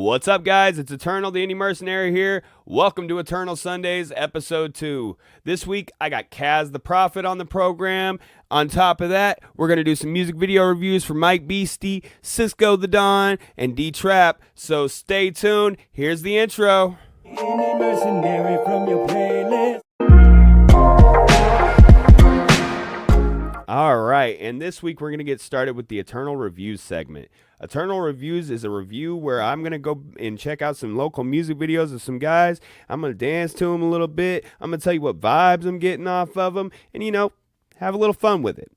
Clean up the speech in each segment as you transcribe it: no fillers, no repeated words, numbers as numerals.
What's up, guys? It's Eternal, the Indie Mercenary here. Welcome to Eternal Sundays, episode 2. This week, I got Kas The Prophet on the program. On top of that, we're going to do some music video reviews for Beasty, Cisco The Don, and Dee Trapp. So stay tuned. Here's the intro. Indie Mercenary from your playlist. All right, and this week we're going to get started with the Eternal Reviews segment. Eternal Reviews is a review where I'm going to go and check out some local music videos of some guys. I'm going to dance to them a little bit. I'm going to tell you what vibes I'm getting off of them and, have a little fun with it.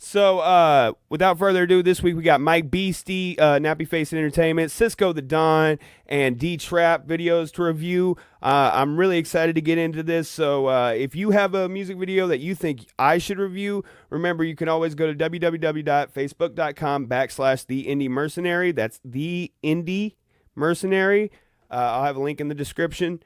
So, without further ado, this week we got Beasty, Nappy Face Entertainment, Cisco The Dawn, and Dee Trapp videos to review. I'm really excited to get into this. So, if you have a music video that you think I should review, remember you can always go to www.facebook.com/The Indie Mercenary. That's The Indie Mercenary. I'll have a link in the description.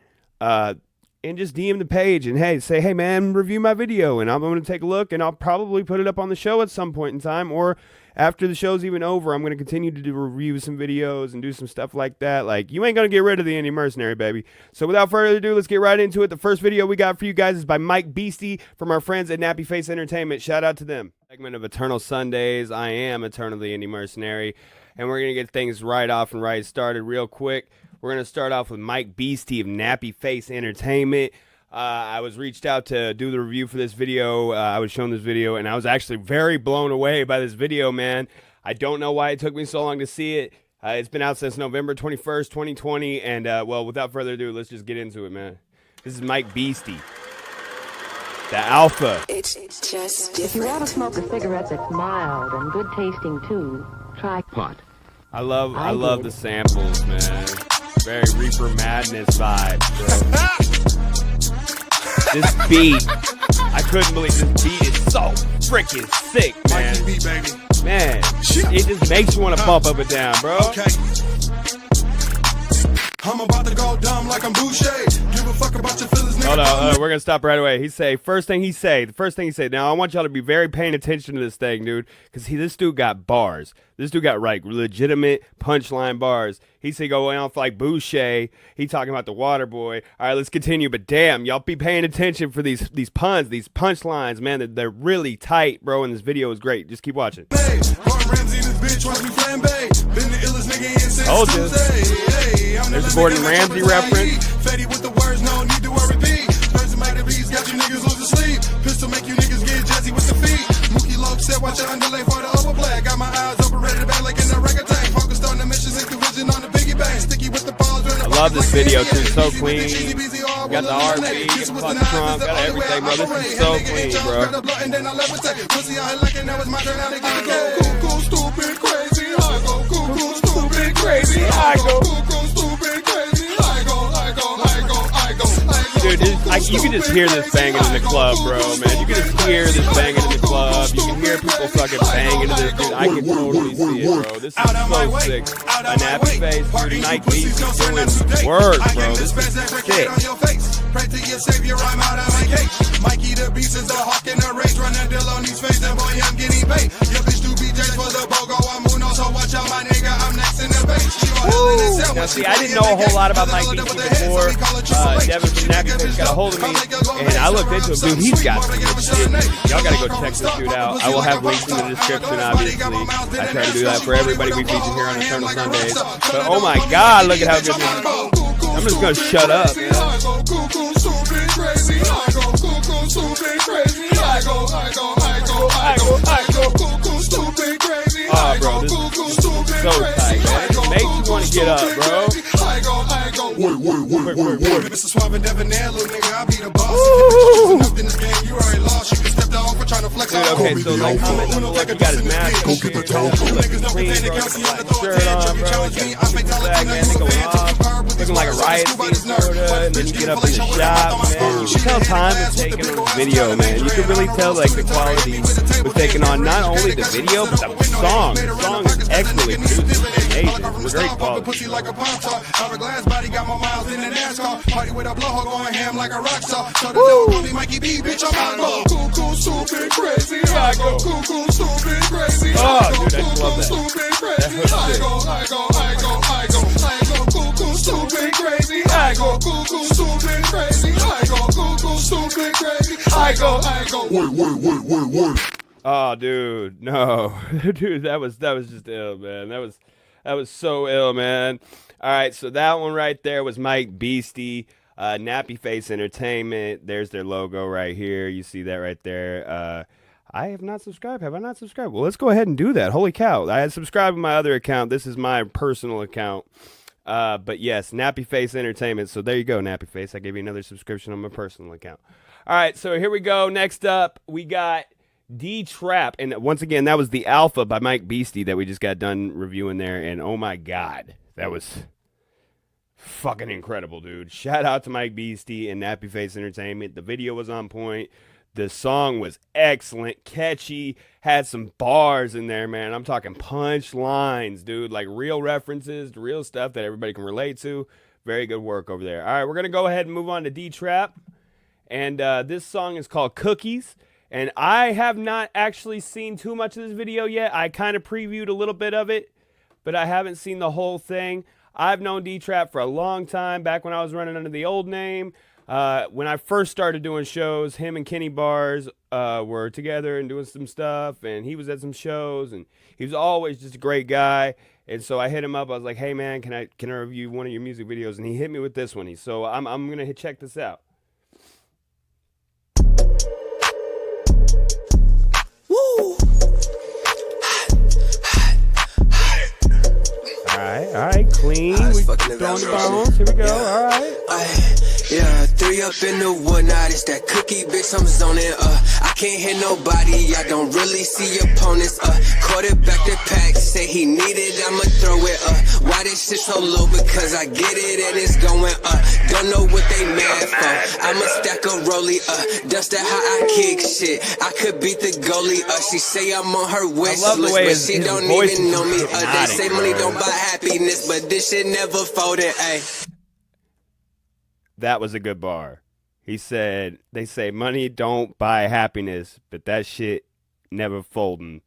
And just DM the page and say, hey man, review my video, and I'm going to take a look, and I'll probably put it up on the show at some point in time, or after the show's even over, I'm going to continue to review some videos and do some stuff like that. Like, you ain't going to get rid of the Indie Mercenary, baby. So without further ado, let's get right into it. The first video we got for you guys is by Beasty from our friends at Nappy Face Entertainment. Shout out to them. Segment of Eternal Sundays. I am Eternal, the Indie Mercenary, and we're going to get things right off and right started real quick. We're going to start off with Beasty of Nappy Face Entertainment. I was reached out to do the review for this video. I was shown this video, and I was actually very blown away by this video, man. I don't know why it took me so long to see it. It's been out since November 21st, 2020, and, well, without further ado, let's just get into it, man. This is Beasty, the alpha. It's just If you want to smoke a cigarette that's mild and good tasting too, try pot. I love the samples, man. Very Reaper Madness vibes, bro. This beat, I couldn't believe this beat is so freaking sick, man. Beat, baby. Man, it just makes you want to bump up and down, bro. Okay. I'm about to go dumb like I'm Boucher. Give a fuck about your feelings, nigga. Hold on, we're gonna stop right away. The first thing he say. Now I want y'all to be very paying attention to this thing, dude, because this dude got bars. This dude got legitimate punchline bars. He said going off like Boucher. He talking about the water boy. All right, let's continue. But damn, y'all be paying attention for these puns, these punchlines, man. They're really tight, bro. And this video is great. Just keep watching. Hey, Gordon Ramsay and this bitch watch me flambe. Been the illest nigga in since Told you. Tuesday. There's a Gordon Ramsay reference. Fetty with the words, no need to repeat. Person make the beats, got you niggas lose sleep. Pistol make you niggas get jazzy with the feet. Mookie Loke said, watch your underlay for the overplay. Got my eyes open, ready to bang like in the record tank. Focused on the missions and vision on the biggie bang. Sticky with the balls. I love this video too, it's so clean. Got the R&B, got the fucking trunk, got everything, bro. This is so clean, bro. Pussy out like it, now it's my turn now to go cuckoo, stupid, crazy. I go cuckoo, stupid, crazy. I go cuckoo, stupid, crazy. I go. Dude, you can just hear this banging in the club, bro, man. You can just hear this banging in the club. You can hear people fucking banging to this, dude. I can totally see it, bro. This is so sick. A Nappy Face, dude, Beasty doing work, bro. This is sick. Pray to your savior, I'm out of my cage. Mikey the beast is a hawk in a race. Run that deal on these face, and boy, I'm getting paid. Your bitch do BJs for the BOGO. I'm Uno, so watch out, my nigga. I'm next in the base. Now, see, I didn't know a whole lot about Beasty before. Devin from Nappy Face got a hold of me, and I looked into him. Dude, he's got some good shit. Y'all gotta go check this dude out. I will have links in the description, obviously. I try to do that for everybody we feature here on Eternal Sundays. But oh my god, look at how good this is. I'm just gonna shut up, man. Oh, bro, this is so tight, man. It makes you want to get up, bro. Wait. Mr. Suave and Debonair, little nigga, I'll be the boss. If nothing in this game, you already lost. You can step down for trying to flex on. Okay, so like comment on the left, you got his mask. Go get the towel. Looking clean, bro. Shirt on, bro. Flag, man. They going off. Looking like a riot scene, sorta. And then you get up in the shop, man. You can tell time is taken on the video, man. You can really tell like the quality was taken on not only the video, but the song. The song is excellently produced. Amazing. It's a great quality. Hourglass body got more miles than a NASCAR. Party with a blowhole going ham like a rock star. So the devil call me Mikey B, bitch, I'm go cuckoo, stupid, crazy. I go cuckoo, stupid, crazy. Oh, dude, I love that. Stupid, crazy. I go cuckoo. been crazy. I go. Wait. Oh, dude, no, dude, that was just ill, man. That was so ill, man. All right, so that one right there was Mike Beasty, Nappy Face Entertainment. There's their logo right here. You see that right there. I have not subscribed. Have I not subscribed? Well, let's go ahead and do that. Holy cow. I had subscribed to my other account. This is my personal account. But yes, Nappy Face Entertainment. So there you go, Nappy Face. I gave you another subscription on my personal account. All right, so here we go. Next up, we got Dee Trapp. And once again, that was the Alpha by Mike Beasty that we just got done reviewing there. And oh my God, that was fucking incredible, dude. Shout out to Mike Beasty and Nappy Face Entertainment. The video was on point. The song was excellent, catchy, had some bars in there, man. I'm talking punch lines, dude, like real references to real stuff that everybody can relate to. Very good work over there. All right, we're going to go ahead and move on to Dee Trapp. And this song is called Cookies. And I have not actually seen too much of this video yet. I kind of previewed a little bit of it, but I haven't seen the whole thing. I've known Dee Trapp for a long time, back when I was running under the old name. When I first started doing shows, him and Kenny Bars were together and doing some stuff, and he was at some shows, and he was always just a great guy. And so I hit him up. I was like, "Hey man, can I review one of your music videos?" And he hit me with this one. So I'm gonna check this out. Woo! All right, clean. We throwing the bones. Here we go. All right. Yeah, 3 up in the wood, now it's that cookie bitch, I'm zoning, I can't hit nobody, I don't really see opponents, quarterback the pack, say he need it, I'ma throw it, why this shit so low, because I get it and it's going, don't know what they mad for, I'ma stack a rollie, that's the how I kick shit, I could beat the goalie, she say I'm on her wish list, but she don't even know me, they say money don't buy happiness, but this shit never folded, ayy. That was a good bar. He said, they say money don't buy happiness, but that shit never folding.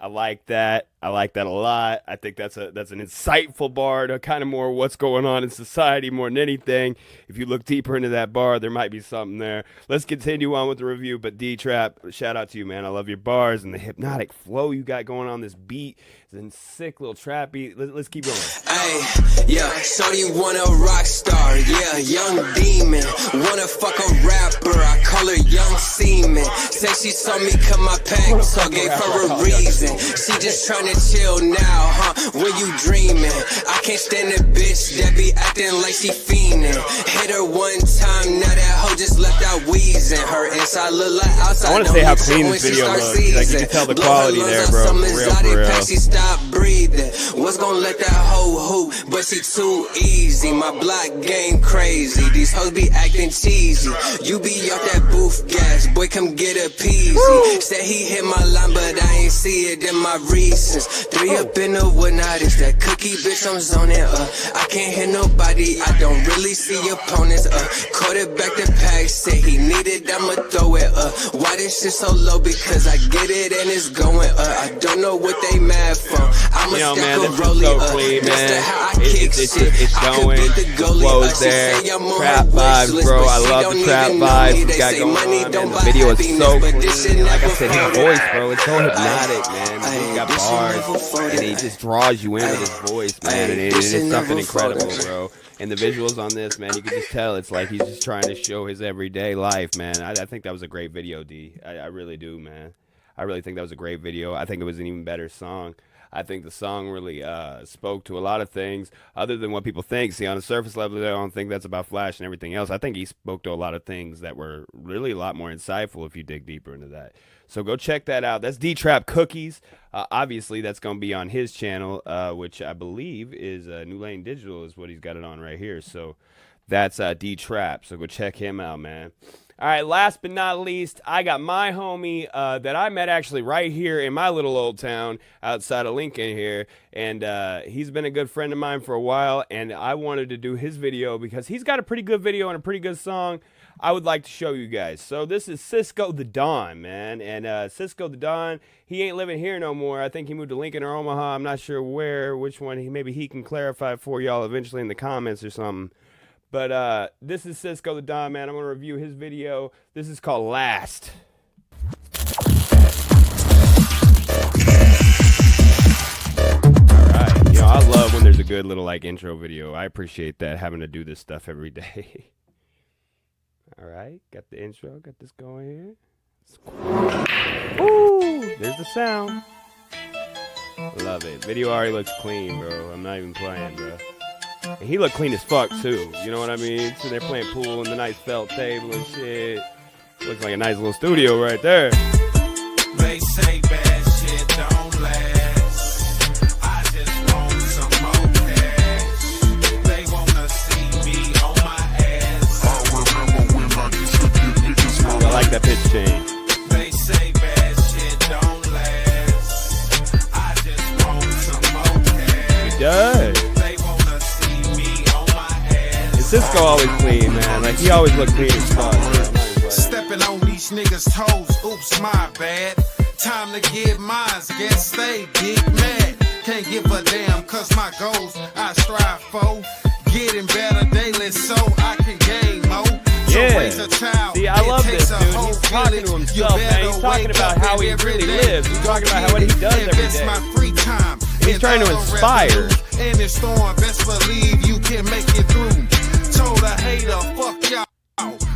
I like that. I like that a lot. I think that's an insightful bar to kind of more what's going on in society more than anything. If you look deeper into that bar, there might be something there. Let's continue on with the review, but Dee Trapp, shout out to you, man. I love your bars and the hypnotic flow you got going on this beat. It's a sick little trap beat. Let's keep going. Hey, yeah, shorty want a rock star, yeah, young demon. Wanna fuck a rapper, I call her young seaman. Say she saw me cut my pack, so gave her a reason. She just tryna chill now, huh, when you dreaming. I can't stand a bitch that be acting like she fiending. Hit her one time, now that hoe just left out wheezing. Her inside look like outside. I wanna say how clean this video looks. Like you can tell the quality there, bro. For real. She stop breathing. What's gonna let that hoe hoop? But she too easy. My block game crazy. These hoes be acting cheesy. You be off that booth gas. Boy, come get a peasy. Said he hit my line, but I ain't see it in my recents. 3 up in the wood, now it's that cookie bitch, I'm zoning, I can't hit nobody, I don't really see opponents, quarterback the pack, say he need it, I'ma throw it, why this shit so low, because I get it and it's going, I don't know what they mad for, I'ma stack a rollie, so clean, that's man. how I kick shit, it's I could going, beat the goalie, flows she there, say I'm on trap her vibes, wish list, bro, but I she love don't the trap even know vibes me, we they got say going money on, don't man. buy The video is happiness, so but this clean, shit like I never said, his folded. voice, bro, it's so hypnotic, man, Ay, he's got this shit never bars, folded. and he just draws you in with his voice, man, and it this shit is something never incredible, folded. bro. And the visuals on this, man, you can just tell it's like he's just trying to show his everyday life, man. I think that was a great video, D. I really do, man. I really think that was a great video. I think it was an even better song. I think the song really spoke to a lot of things other than what people think. See, on the surface level, they don't think that's about Flash and everything else. I think he spoke to a lot of things that were really a lot more insightful if you dig deeper into that. So go check that out. That's DTrap Cookies. Obviously, that's going to be on his channel, which I believe is New Lane Digital is what he's got it on right here. So that's Dee Trapp. So go check him out, man. All right, last but not least, I got my homie that I met actually right here in my little old town outside of Lincoln here. And he's been a good friend of mine for a while. And I wanted to do his video because he's got a pretty good video and a pretty good song I would like to show you guys. So this is Cisco The Dawn, man. And Cisco The Dawn, he ain't living here no more. I think he moved to Lincoln or Omaha. I'm not sure which one. Maybe he can clarify for y'all eventually in the comments or something. But this is Cisco The Dawn Man. I'm going to review his video. This is called Last. Alright, you know, I love when there's a good little like intro video. I appreciate that, having to do this stuff every day. Alright, got the intro, got this going here. Ooh, there's the sound. Love it. Video already looks clean, bro. I'm not even playing, bro. And he looked clean as fuck, too. You know what I mean? So they're playing pool in the nice felt table and shit. Looks like a nice little studio right there. They say bad shit don't last. I just want some more cash. They wanna see me on my ass. I like that pitch change. They say bad shit don't last. I just want some more cash. He does. They wanna see me on my ass. And Cisco always clean, man. Like, he always looked clean as fuck, bro. Stepping on these niggas' toes, oops, my bad. Time to get mines, guess they get mad. Can't give a damn, cause my goals I strive for. Getting better daily so I can gain more. Yeah. Raise a child, See, I love this, dude. He's talking to himself, man. He's talking about how he really lives. He's talking about what he does every day. My free time. He's trying to inspire. And in storm, best believe you can make it through. Told a hater, fuck y'all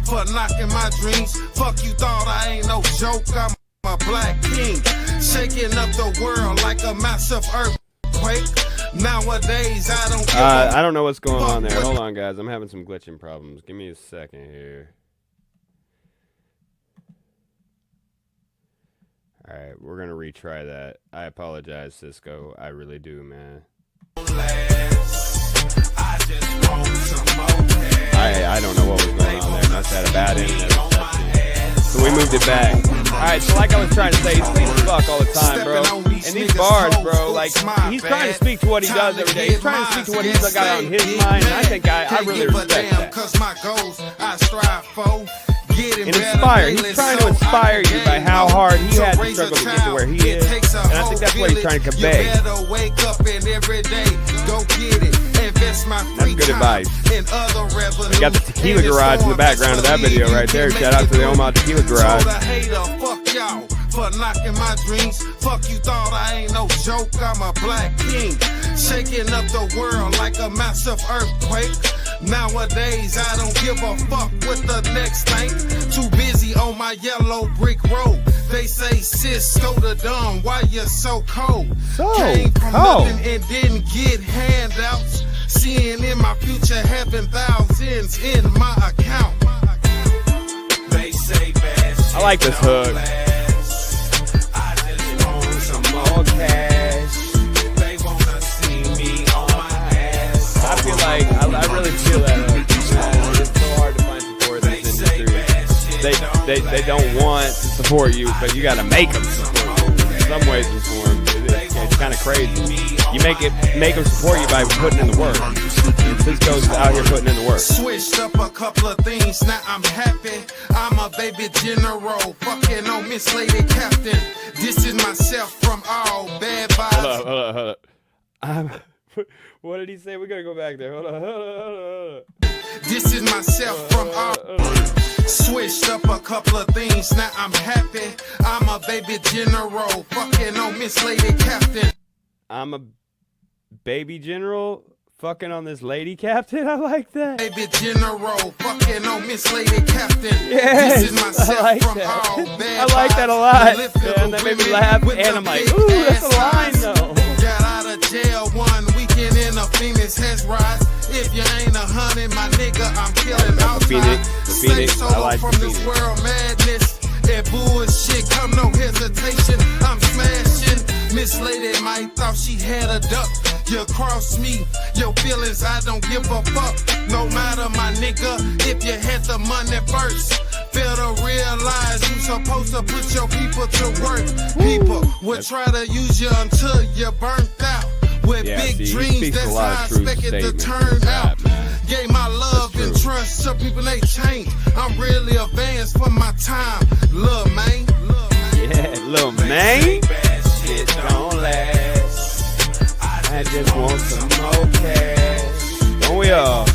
for knocking my dreams. Fuck you thought I ain't no joke, I'm a black king. Shaking up the world like a massive earthquake. Nowadays I don't give I don't know what's going on there. Hold on, guys. I'm having some glitching problems. Give me a second here. Alright, we're gonna retry that. I apologize, Cisco. I really do, man. I don't know what was going on there. Must have had a bad internet reception. So we moved it back. Alright, so like I was trying to say, he's clean as fuck all the time, bro. And these bars, bro, like, he's trying to speak to what he does every day. He's trying to speak to what he's got on his mind, and I think I really respect that. And inspire. He's trying to inspire you by how hard he had to struggle to get to where he is. And I think that's what he's trying to convey. That's good advice. We got the Tequila Garage in the background of that video right there. Shout out to the Omaha Tequila Garage. For knocking my dreams. Fuck you thought I ain't no joke, I'm a black king. Shaking up the world like a massive earthquake. Nowadays I don't give a fuck with the next thing. Too busy on my yellow brick road. They say Cisco The Don, why you so cold? Came from nothing and didn't get handouts. Seeing in my future having thousands in my account. They say bad shit. I like this hook. More cash. They wanna see me on my ass. I feel like I really feel that it's so hard to find support in this industry. They don't want to support you, but you gotta make them support you. In some ways and forms, it's kind of crazy. You make them support you by putting in the work. And Cisco's out here putting in the work. Switched up a couple of things, now I'm happy. I'm a baby general, fucking on Miss Lady Captain. This is myself from all bad vibes. Hold up. What did he say? We gotta go back there. Hold on. This is myself from all. Switched up a couple of things, now I'm happy. I'm a baby general, fucking on Miss Lady Captain. I'm a baby general fucking on this lady captain. I like that. Baby general, fucking on Miss Lady Captain. Yes, this is myself I like from that. all bad I like that a lot. Man, that made me laugh, and I'm like, ooh, that's a line though. Got out of jail 1 weekend in a Phoenix has rise. If you ain't 100, my nigga, I'm killing outside. The Phoenix, I like from the this Phoenix. world madness. That bullshit, come no hesitation. I'm smashing. Miss Lady might thought she had a duck. You cross me, your feelings, I don't give a fuck. No matter, my nigga, if you had the money first. Fail to realize you supposed to put your people to work. People will try to use you until you're burnt out. With big dreams, that's how I expect it to turn out. Gave my love and trust to people, they change. I'm really advanced for my time. Lil' man. Yeah, Lil' man. Shit don't last. I just want some more cash. Don't we all?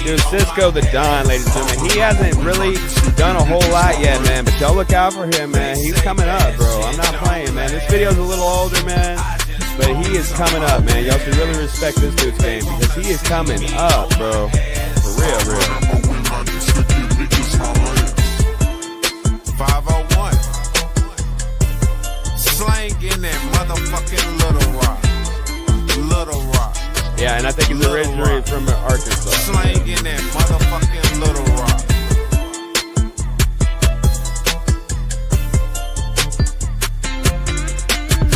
Dude, Cisco The Don, ladies and gentlemen. He hasn't really done a whole lot yet, man. But y'all look out for him, man. He's coming up, bro. I'm not playing, man. This video's a little older, man. But he is coming up, man. Y'all should really respect this dude's game because he is coming up, bro. For real, real. 501. Slang in that motherfucking Little Rock. Little Rock. Yeah, and I think he's originally from Arkansas. Slang in that motherfucking Little Rock.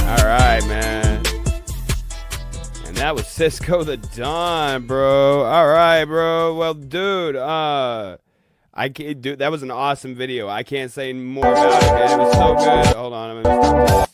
All right, man. And that was Cisco The Dawn, bro. All right, bro. Well, dude, that was an awesome video. I can't say more about it, man. It was so good. Hold on, I'm gonna stop this.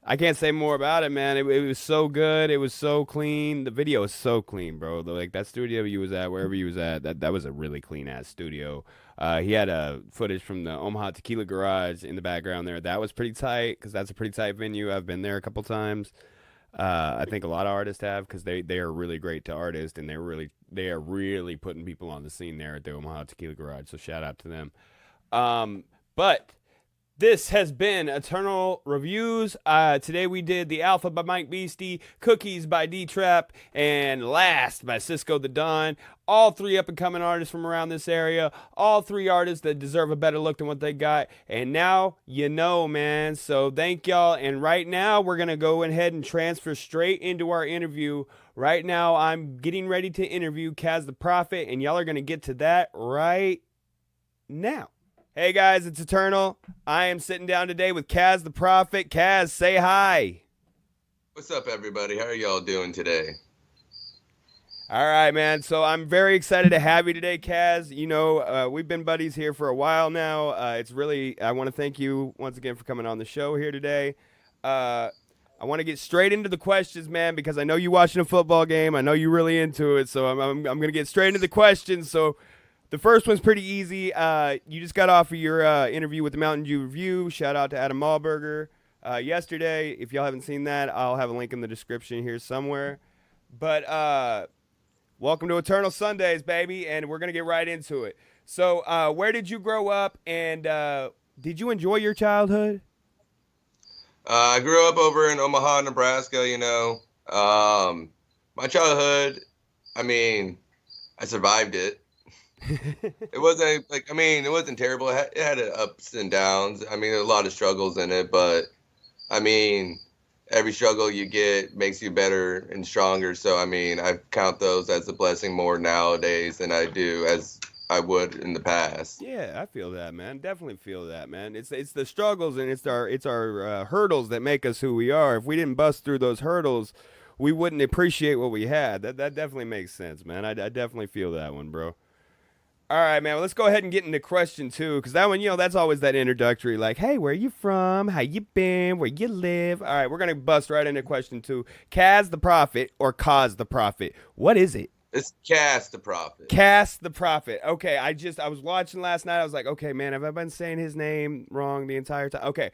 I can't say more about it, man. It was so good. It was so clean. The video is so clean, bro. Like that studio you was at, wherever you was at, that was a really clean ass studio. He had footage from the Omaha Tequila Garage in the background there. That was pretty tight because that's a pretty tight venue. I've been there a couple times. I think a lot of artists have because they are really great to artists and they are really putting people on the scene there at the Omaha Tequila Garage. So shout out to them. But this has been Eternal Reviews. Today we did The Alpha by Mike Beasty, Cookies by Dee Trapp, and Last by Cisco The Don. All three up-and-coming artists from around this area. All three artists that deserve a better look than what they got. And now you know, man. So thank y'all. And right now we're going to go ahead and transfer straight into our interview. Right now I'm getting ready to interview Kas The Prophet, and y'all are going to get to that right now. Hey guys, it's Eternal. I am sitting down today with Kas The Prophet. Kas, say hi. What's up, everybody? How are y'all doing today? All right, man. So I'm very excited to have you today, Kas. You know, we've been buddies here for a while now. I want to thank you once again for coming on the show here today. I want to get straight into the questions, man, because I know you watching a football game. I know you're really into it, so I'm going to get straight into the questions. So the first one's pretty easy. You just got off of your interview with the Moutain Jew Review. Shout out to Adam Malberger yesterday. If y'all haven't seen that, I'll have a link in the description here somewhere. But welcome to Eternal Sundays, baby, and we're going to get right into it. So where did you grow up, and did you enjoy your childhood? I grew up over in Omaha, Nebraska, you know. My childhood, I mean, I survived it. It wasn't terrible. It had ups and downs. I mean, there were a lot of struggles in it, but I mean, every struggle you get makes you better and stronger. So, I mean, I count those as a blessing more nowadays than I do as I would in the past. Yeah, I feel that, man. Definitely feel that, man. It's the struggles and it's our hurdles that make us who we are. If we didn't bust through those hurdles, we wouldn't appreciate what we had. That definitely makes sense, man. I definitely feel that one, bro. All right, man. Well, let's go ahead and get into question 2, because that one, you know, that's always that introductory, like, hey, where you from? How you been? Where you live? All right, we're going to bust right into question 2. Kas The Prophet or Kas The Prophet? What is it? It's Kas The Prophet. Kas The Prophet. Okay, I was watching last night. I was like, okay, man, have I been saying his name wrong the entire time? Okay.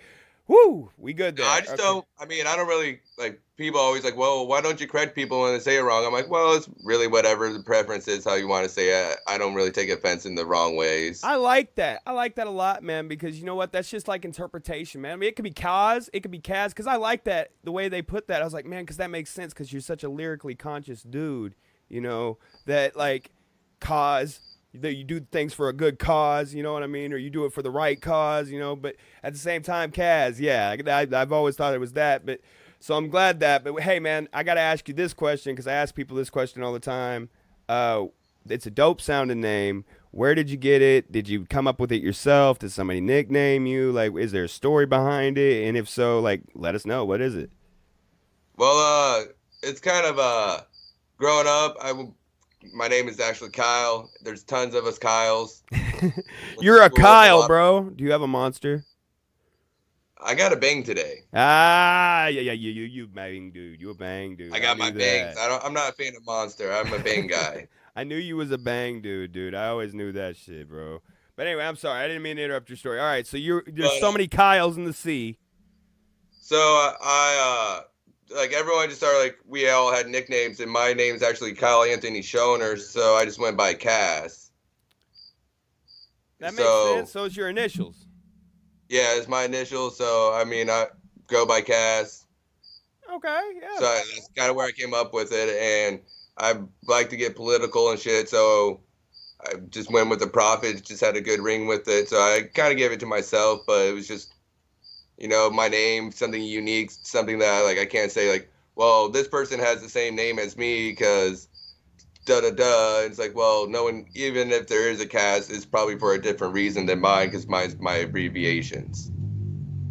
Woo, we good there. No, I just don't, I mean, I don't really, like, people always like, well, why don't you correct people when they say it wrong? I'm like, well, it's really whatever the preference is, how you want to say it. I don't really take offense in the wrong ways. I like that. I like that a lot, man, because you know what? That's just like interpretation, man. I mean, it could be Kas, it could be Kas, because I like that, the way they put that. I was like, man, because that makes sense, because you're such a lyrically conscious dude, you know, that, like, Kas, that you do things for a good cause, you know what I mean? Or you do it for the right cause, you know, but at the same time, Kas, yeah, I've always thought it was that, but so I'm glad that, but hey, man, I got to ask you this question, because I ask people this question all the time. It's a dope sounding name. Where did you get it? Did you come up with it yourself? Did somebody nickname you? Like, is there a story behind it? And if so, like, let us know. What is it? Well, it's kind of, growing up, my name is actually Kyle. There's tons of us Kyles. You're a Kyle, bro. Do you have a monster? I got a bang today. Yeah, you bang dude. You a bang dude. I got my bangs. I'm not a fan of monster. I'm a bang guy. I knew you was a bang dude. I always knew that shit, bro. But anyway, I'm sorry. I didn't mean to interrupt your story. All right, so there's so many Kyles in the sea. So I like everyone just started like we all had nicknames, and my name's actually Kyle Anthony Schoner, so I just went by Kas. That makes sense. So it's your initials. Yeah, it's my initials. So I mean, I go by Kas. Okay, yeah. So that's kind of where I came up with it, and I like to get political and shit. So I just went with the Prophet. Just had a good ring with it. So I kind of gave it to myself, but it was just, you know, my name, something unique, something that I can't say like, well, this person has the same name as me because da da da. It's like, well, no one, even if there is a Kas, it's probably for a different reason than mine because mine's my abbreviations.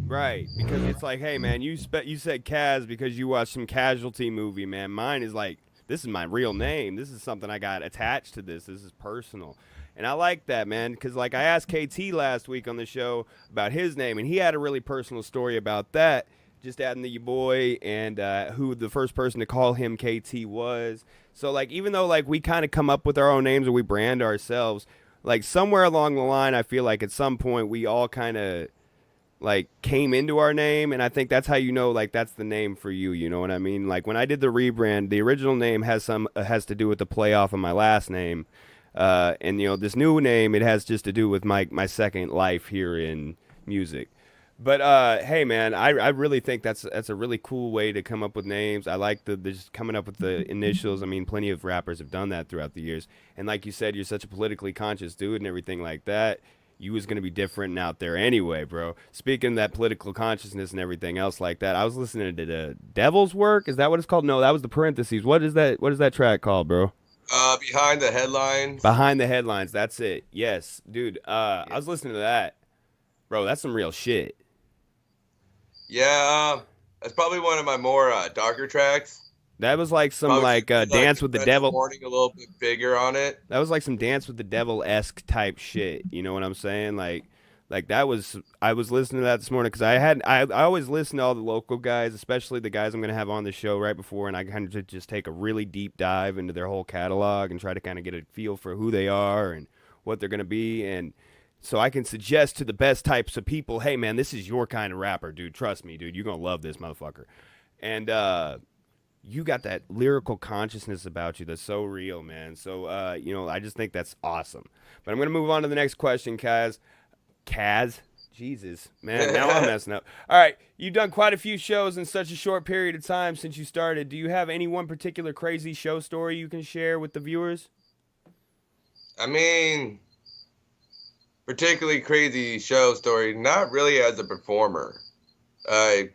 Right, because it's like, hey man, you said Kas because you watched some Casualty movie, man. Mine is like, this is my real name. This is something I got attached to this. This is personal. And I like that, man, because like I asked KT last week on the show about his name, and he had a really personal story about that, just adding the your boy and who the first person to call him KT was. So like, even though like we kind of come up with our own names or we brand ourselves, like somewhere along the line, I feel like at some point we all kind of like came into our name, and I think that's how you know like that's the name for you, you know what I mean? Like when I did the rebrand, the original name has to do with the play off of my last name, and you know this new name, it has just to do with my second life here in music. But hey man, I really think that's a really cool way to come up with names. I like the just coming up with the initials. I mean, plenty of rappers have done that throughout the years, and like you said, you're such a politically conscious dude and everything like that. You was going to be different out there anyway, bro. Speaking of that political consciousness and everything else like that, I was listening to the Devil's Work. Is that what it's called? No, that was the parentheses. What is that track called, bro? Behind the Headlines. Behind the Headlines. That's it. Yes, dude. I was listening to that. Bro, that's some real shit. Yeah, that's probably one of my more darker tracks. That was like some Dance with the Devil. Warning a little bit bigger on it. That was like some Dance with the Devil-esque type shit. You know what I'm saying? Like that was. I was listening to that this morning because I always listen to all the local guys, especially the guys I'm gonna have on the show right before, and I kind of just take a really deep dive into their whole catalog and try to kind of get a feel for who they are and what they're gonna be, and so I can suggest to the best types of people, hey man, this is your kind of rapper, dude. Trust me, dude. You're gonna love this motherfucker, and you got that lyrical consciousness about you that's so real, man. So, you know, I just think that's awesome. But I'm going to move on to the next question, Kas. Jesus, man, now I'm messing up. All right, you've done quite a few shows in such a short period of time since you started. Do you have any one particular crazy show story you can share with the viewers? I mean, particularly crazy show story, not really as a performer.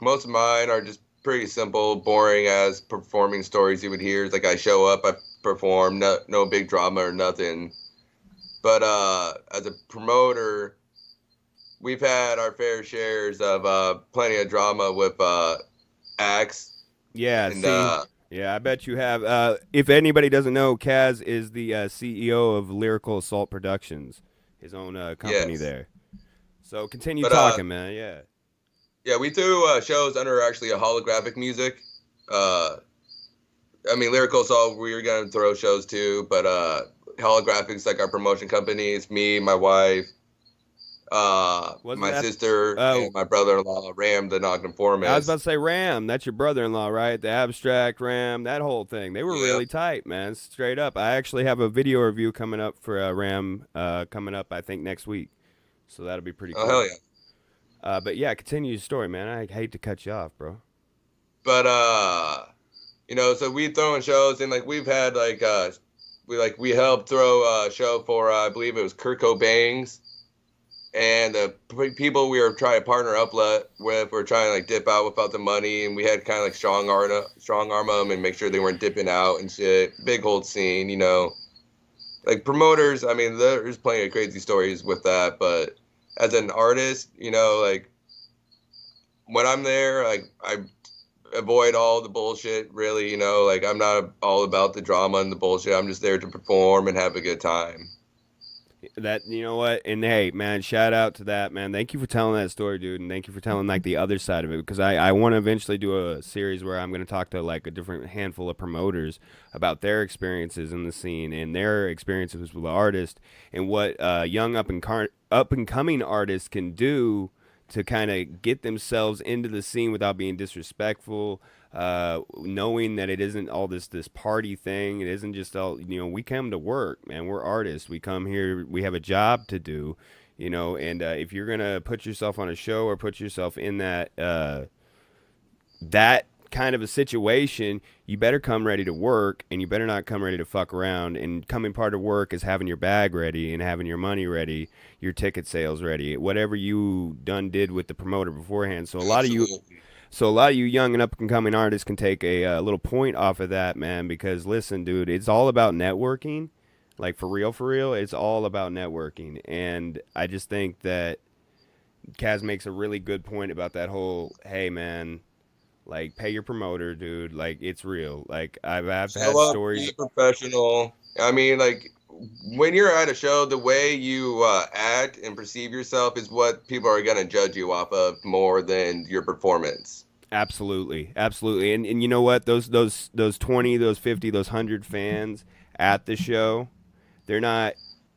Most of mine are just pretty simple, boring as performing stories you would hear. It's like I show up, I perform, no big drama or nothing. But as a promoter, we've had our fair shares of plenty of drama with acts. Yeah, and, yeah, I bet you have. If anybody doesn't know, Kas is the CEO of Lyrical Assault Productions, his own company there. So continue talking, man. Yeah. Yeah, we threw shows under actually a holographic music. I mean, Lyrical Assault, we were going to throw shows too, but Holographics, like our promotion company, it's me, my wife, my sister, and my brother-in-law, Ram, the nonconformist. I was about to say Ram. That's your brother-in-law, right? The Abstract Ram, that whole thing. They were really tight, man. Straight up. I actually have a video review coming up for Ram coming up, I think, next week. So that'll be pretty cool. Oh, hell yeah. But yeah, continue your story, man. I hate to cut you off, bro. But you know, so we throwing shows, and like we've had we helped throw a show for I believe it was Kurt Cobain's, and the people we were trying to partner up with were trying to like dip out without the money, and we had kind of like strong arm them and make sure they weren't dipping out and shit. Big old scene, you know. Like promoters, I mean, there's plenty of crazy stories with that, but as an artist, you know, like when I'm there, like I avoid all the bullshit, really, you know, like I'm not all about the drama and the bullshit. I'm just there to perform and have a good time. That, you know what, and hey, man, shout out to that, man. Thank you for telling that story, dude, and thank you for telling like the other side of it, because I want to eventually do a series where I'm going to talk to like a different handful of promoters about their experiences in the scene and their experiences with the artist and what young up and coming artists can do to kind of get themselves into the scene without being disrespectful, knowing that it isn't all this party thing. It isn't just all, we come to work, man. We're artists. We come here. We have a job to do, and if you're going to put yourself on a show or put yourself in that kind of a situation, you better come ready to work, and you better not come ready to fuck around. And coming part of work is having your bag ready and having your money ready, your ticket sales ready, whatever you did with the promoter beforehand. So a lot of you young and up and coming artists can take a little point off of that, man, because listen, dude, it's all about networking. Like for real, it's all about networking. And I just think that Kaz makes a really good point about that whole, hey man, like, pay your promoter, dude. Like, it's real. Like, I've had stories. Be professional. I mean, like, when you're at a show, the way you act and perceive yourself is what people are going to judge you off of more than your performance. Absolutely. And you know what? Those 20, those 50, those 100 fans at the show,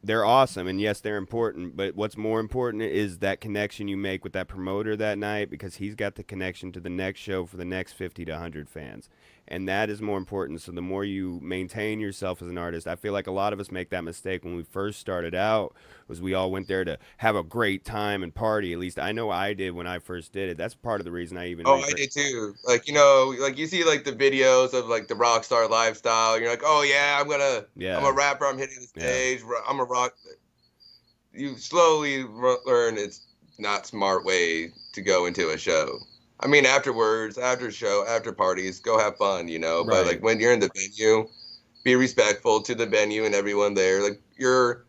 they're awesome, and yes, they're important, but what's more important is that connection you make with that promoter that night, because he's got the connection to the next show for the next 50 to 100 fans, and that is more important. So the more you maintain yourself as an artist, I feel like a lot of us make that mistake when we first started out, was we all went there to have a great time and party. At least I know I did when I first did it. That's part of the reason I even... I did too. Like, like you see like the videos of like the rock star lifestyle. You're like, oh yeah, I'm a rapper. I'm hitting the stage. Yeah. I'm a rock. You slowly learn it's not smart way to go into a show. I mean, afterwards, after show, after parties, go have fun, Right. But like when you're in the venue, be respectful to the venue and everyone there. Like you're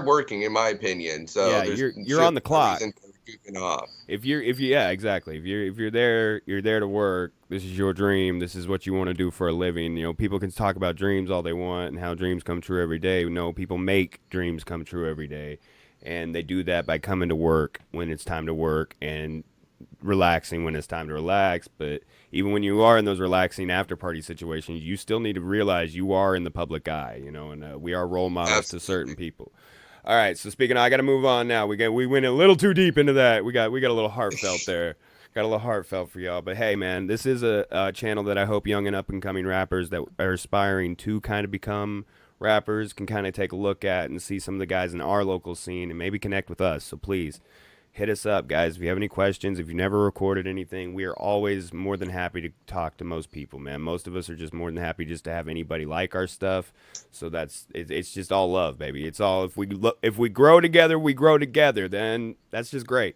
working, in my opinion. So yeah, you're on the clock. Off. If you're there, you're there to work. This is your dream. This is what you want to do for a living. People can talk about dreams all they want and how dreams come true every day. No, people make dreams come true every day, and they do that by coming to work when it's time to work and relaxing when it's time to relax. But even when you are in those relaxing after party situations, you still need to realize you are in the public eye, and we are role models Absolutely. To certain people. All right, so speaking of, I got to move on now. We went a little too deep into that. We got a little heartfelt there. Got a little heartfelt for y'all. But hey, man, this is a channel that I hope young and up and coming rappers that are aspiring to kind of become rappers can kind of take a look at and see some of the guys in our local scene and maybe connect with us. So please hit us up, guys. If you have any questions, if you've never recorded anything, we are always more than happy to talk to most people, man. Most of us are just more than happy just to have anybody like our stuff. So it's just all love, baby. It's all, if we grow together, we grow together. Then that's just great.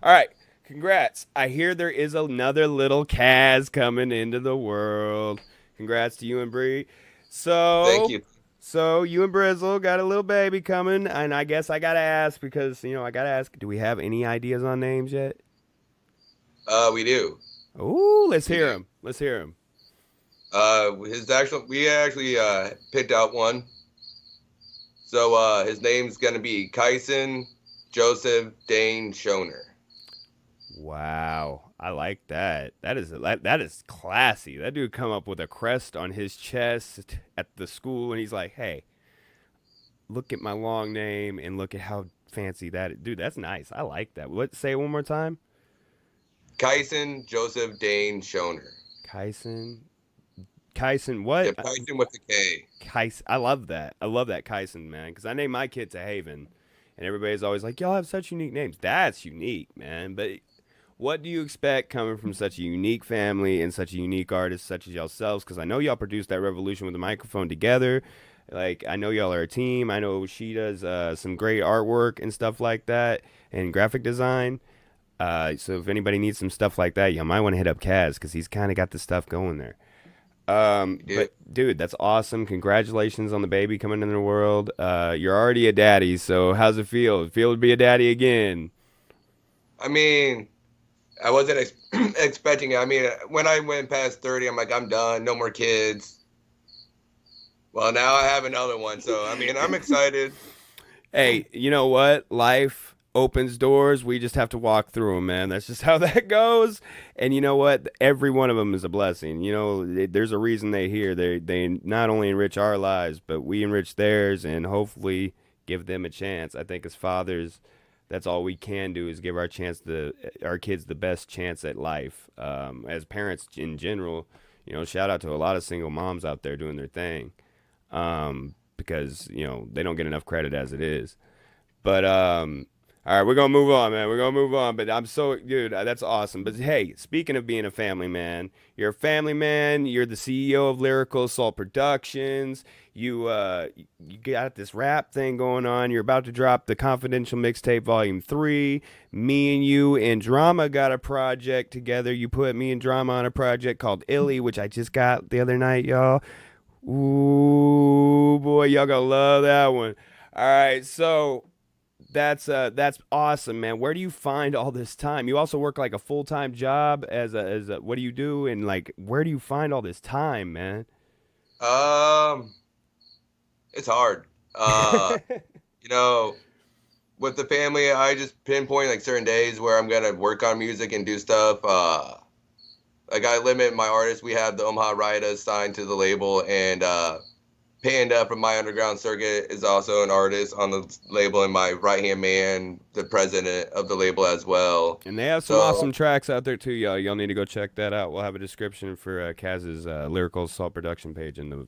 All right, congrats. I hear there is another little Kaz coming into the world. Congrats to you and Bree. So thank you. So you and Brizzle got a little baby coming, and I guess I got to ask because, do we have any ideas on names yet? We do. Ooh, let's hear him. We actually picked out one. So his name's going to be Kyson Joseph Dane Schoner. Wow. I like that. That is classy. That dude come up with a crest on his chest at the school, and he's like, "Hey, look at my long name and look at how fancy that is." Dude, that's nice. I like that. Say it one more time. Kyson Joseph Dane Schoner. Kyson what? Yeah, Kyson with the K. Kyson. I love that. Kyson, man, because I named my kid to Haven, and everybody's always like, "Y'all have such unique names." That's unique, man. But what do you expect coming from such a unique family and such a unique artist such as yourselves? Because I know y'all produced that revolution with the microphone together. Like, I know y'all are a team. I know she does some great artwork and stuff like that and graphic design. So if anybody needs some stuff like that, y'all might want to hit up Kaz because he's kind of got the stuff going there. But, dude, that's awesome. Congratulations on the baby coming into the world. You're already a daddy, so how's it feel? Feel to be a daddy again? I mean, I wasn't expecting it. I mean, when I went past 30, I'm like, I'm done. No more kids. Well, now I have another one. So, I mean, I'm excited. Hey, you know what? Life opens doors. We just have to walk through them, man. That's just how that goes. And you know what? Every one of them is a blessing. There's a reason they're here. They not only enrich our lives, but we enrich theirs and hopefully give them a chance. I think as fathers, that's all we can do is give our kids the best chance at life. As parents in general, shout out to a lot of single moms out there doing their thing, because they don't get enough credit as it is. But all right, we're gonna move on, man. We're gonna move on. But dude, that's awesome. But hey, speaking of being a family man, you're a family man. You're the CEO of Lyrical Assault Productions. You got this rap thing going on. You're about to drop the Confidential Mixtape Volume 3. Me and you and Drama got a project together. You put me and Drama on a project called Illy, which I just got the other night, y'all. Ooh, boy, y'all gonna love that one. All right, so that's awesome, man. Where do you find all this time? You also work like a full-time job as a what do you do? And like, where do you find all this time, man? It's hard. With the family, I just pinpoint like certain days where I'm gonna work on music and do stuff. Like I limit my artists. We have the Omaha Writers signed to the label, and Panda from My Underground Circuit is also an artist on the label, and my right-hand man, the president of the label as well. And they have some awesome tracks out there too, y'all. Y'all need to go check that out. We'll have a description for Kaz's Lyrical Assault production page in the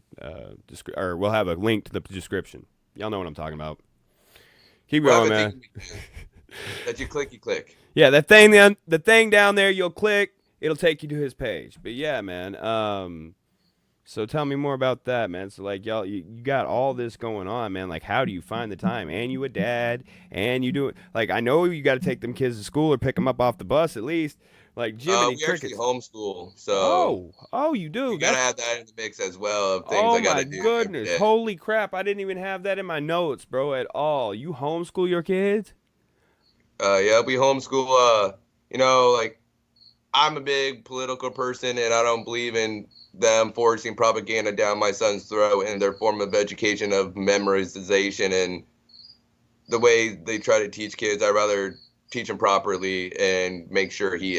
or we'll have a link to the description. Y'all know what I'm talking about. Keep going, man. That you click. Yeah, the thing down there, you'll click. It'll take you to his page. But yeah, man. So tell me more about that, man. So like, y'all, you got all this going on, man. Like, how do you find the time? And you a dad, and you do it. Like, I know you got to take them kids to school or pick them up off the bus at least. Like, Jiminy we actually homeschool, so you do. You gotta have that in the mix as well. Of things I gotta do. Oh my goodness! Holy crap! I didn't even have that in my notes, bro, at all. You homeschool your kids? Yeah, we homeschool. Like I'm a big political person, and I don't believe in them forcing propaganda down my son's throat in their form of education of memorization and the way they try to teach kids. I'd rather teach him properly and make sure he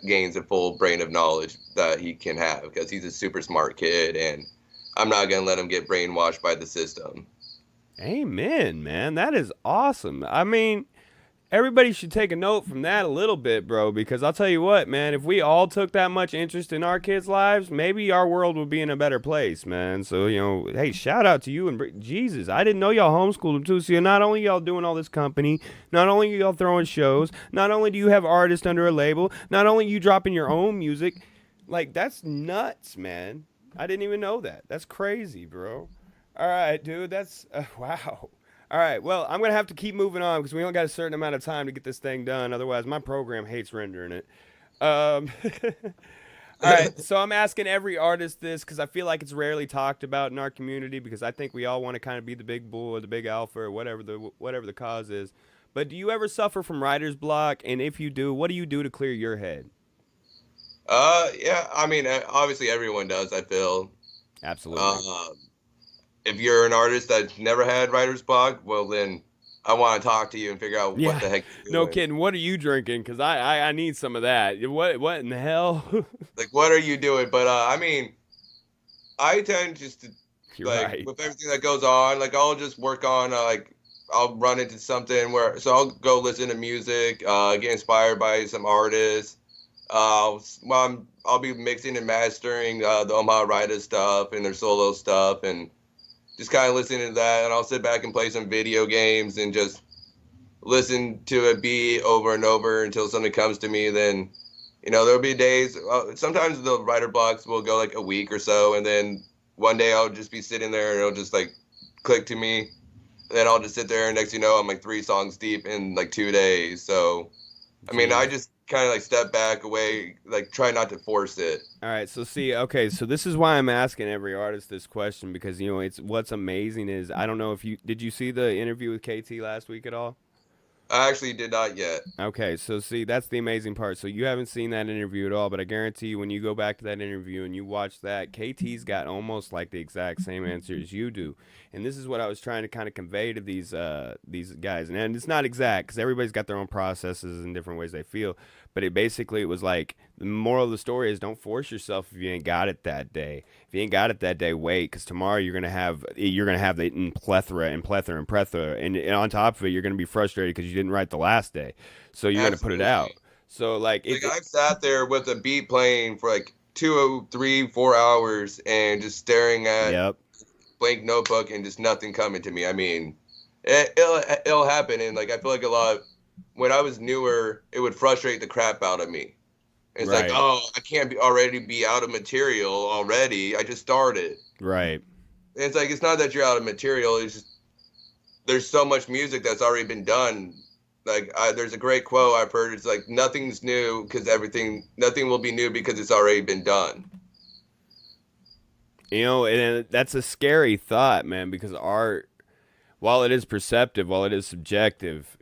gains a full brain of knowledge that he can have, because he's a super smart kid, and I'm not going to let him get brainwashed by the system. Amen, man. That is awesome. I mean, everybody should take a note from that a little bit, bro, because I'll tell you what, man, if we all took that much interest in our kids' lives, maybe our world would be in a better place, man. So, hey, shout out to you. And Jesus, I didn't know y'all homeschooled them too. So not only y'all doing all this company, not only y'all throwing shows, not only do you have artists under a label, not only you dropping your own music, like, that's nuts, man. I didn't even know that. That's crazy, bro. All right, dude, that's, wow. All right, well, I'm going to have to keep moving on because we only got a certain amount of time to get this thing done. Otherwise, my program hates rendering it. All right, so I'm asking every artist this because I feel like it's rarely talked about in our community, because I think we all want to kind of be the big bull or the big alpha or whatever the cause is. But do you ever suffer from writer's block? And if you do, what do you do to clear your head? Yeah, I mean, obviously everyone does, I feel. Absolutely. If you're an artist that's never had writer's block, well, then I want to talk to you and figure out what the heck you're doing. No kidding. What are you drinking? Because I need some of that. What in the hell? Like, what are you doing? But, I mean, I tend just to, with everything that goes on, like, I'll just work on, I'll run into something so I'll go listen to music, get inspired by some artists. I'll be mixing and mastering the Omaha Writers stuff and their solo stuff, and just kind of listening to that, and I'll sit back and play some video games and just listen to a beat over and over until something comes to me. Then, there'll be days, sometimes the writer blocks will go like a week or so, and then one day I'll just be sitting there and it'll just like click to me. And then I'll just sit there, and next thing you know, I'm like 3 songs deep in like 2 days. So, I mean, I just kind of like step back away, like try not to force it. All right, so so this is why I'm asking every artist this question, because it's what's amazing is, I don't know if did you see the interview with KT last week at all? I actually did not yet. Okay, so that's the amazing part. So you haven't seen that interview at all, but I guarantee you when you go back to that interview and you watch that, KT's got almost like the exact same answer as you do. And this is what I was trying to kind of convey to these guys. And it's not exact because everybody's got their own processes and different ways they feel. but it was like the moral of the story is don't force yourself if you ain't got it that day. If you ain't got it that day, wait, because tomorrow you're gonna have it in plethora, and on top of it, you're gonna be frustrated because you didn't write the last day, so you're gonna put it out. So like I've sat there with a beat playing for like 2, 3, 4 hours and just staring at blank notebook and just nothing coming to me. I mean, it'll happen, and like I feel like when I was newer, it would frustrate the crap out of me. It's like, oh, I can't be out of material already. I just started. Right. And it's like, it's not that you're out of material. It's just there's so much music that's already been done. Like there's a great quote I've heard. It's like, nothing's new because nothing will be new because it's already been done. You know, and that's a scary thought, man, because art, while it is perceptive, while it is subjective,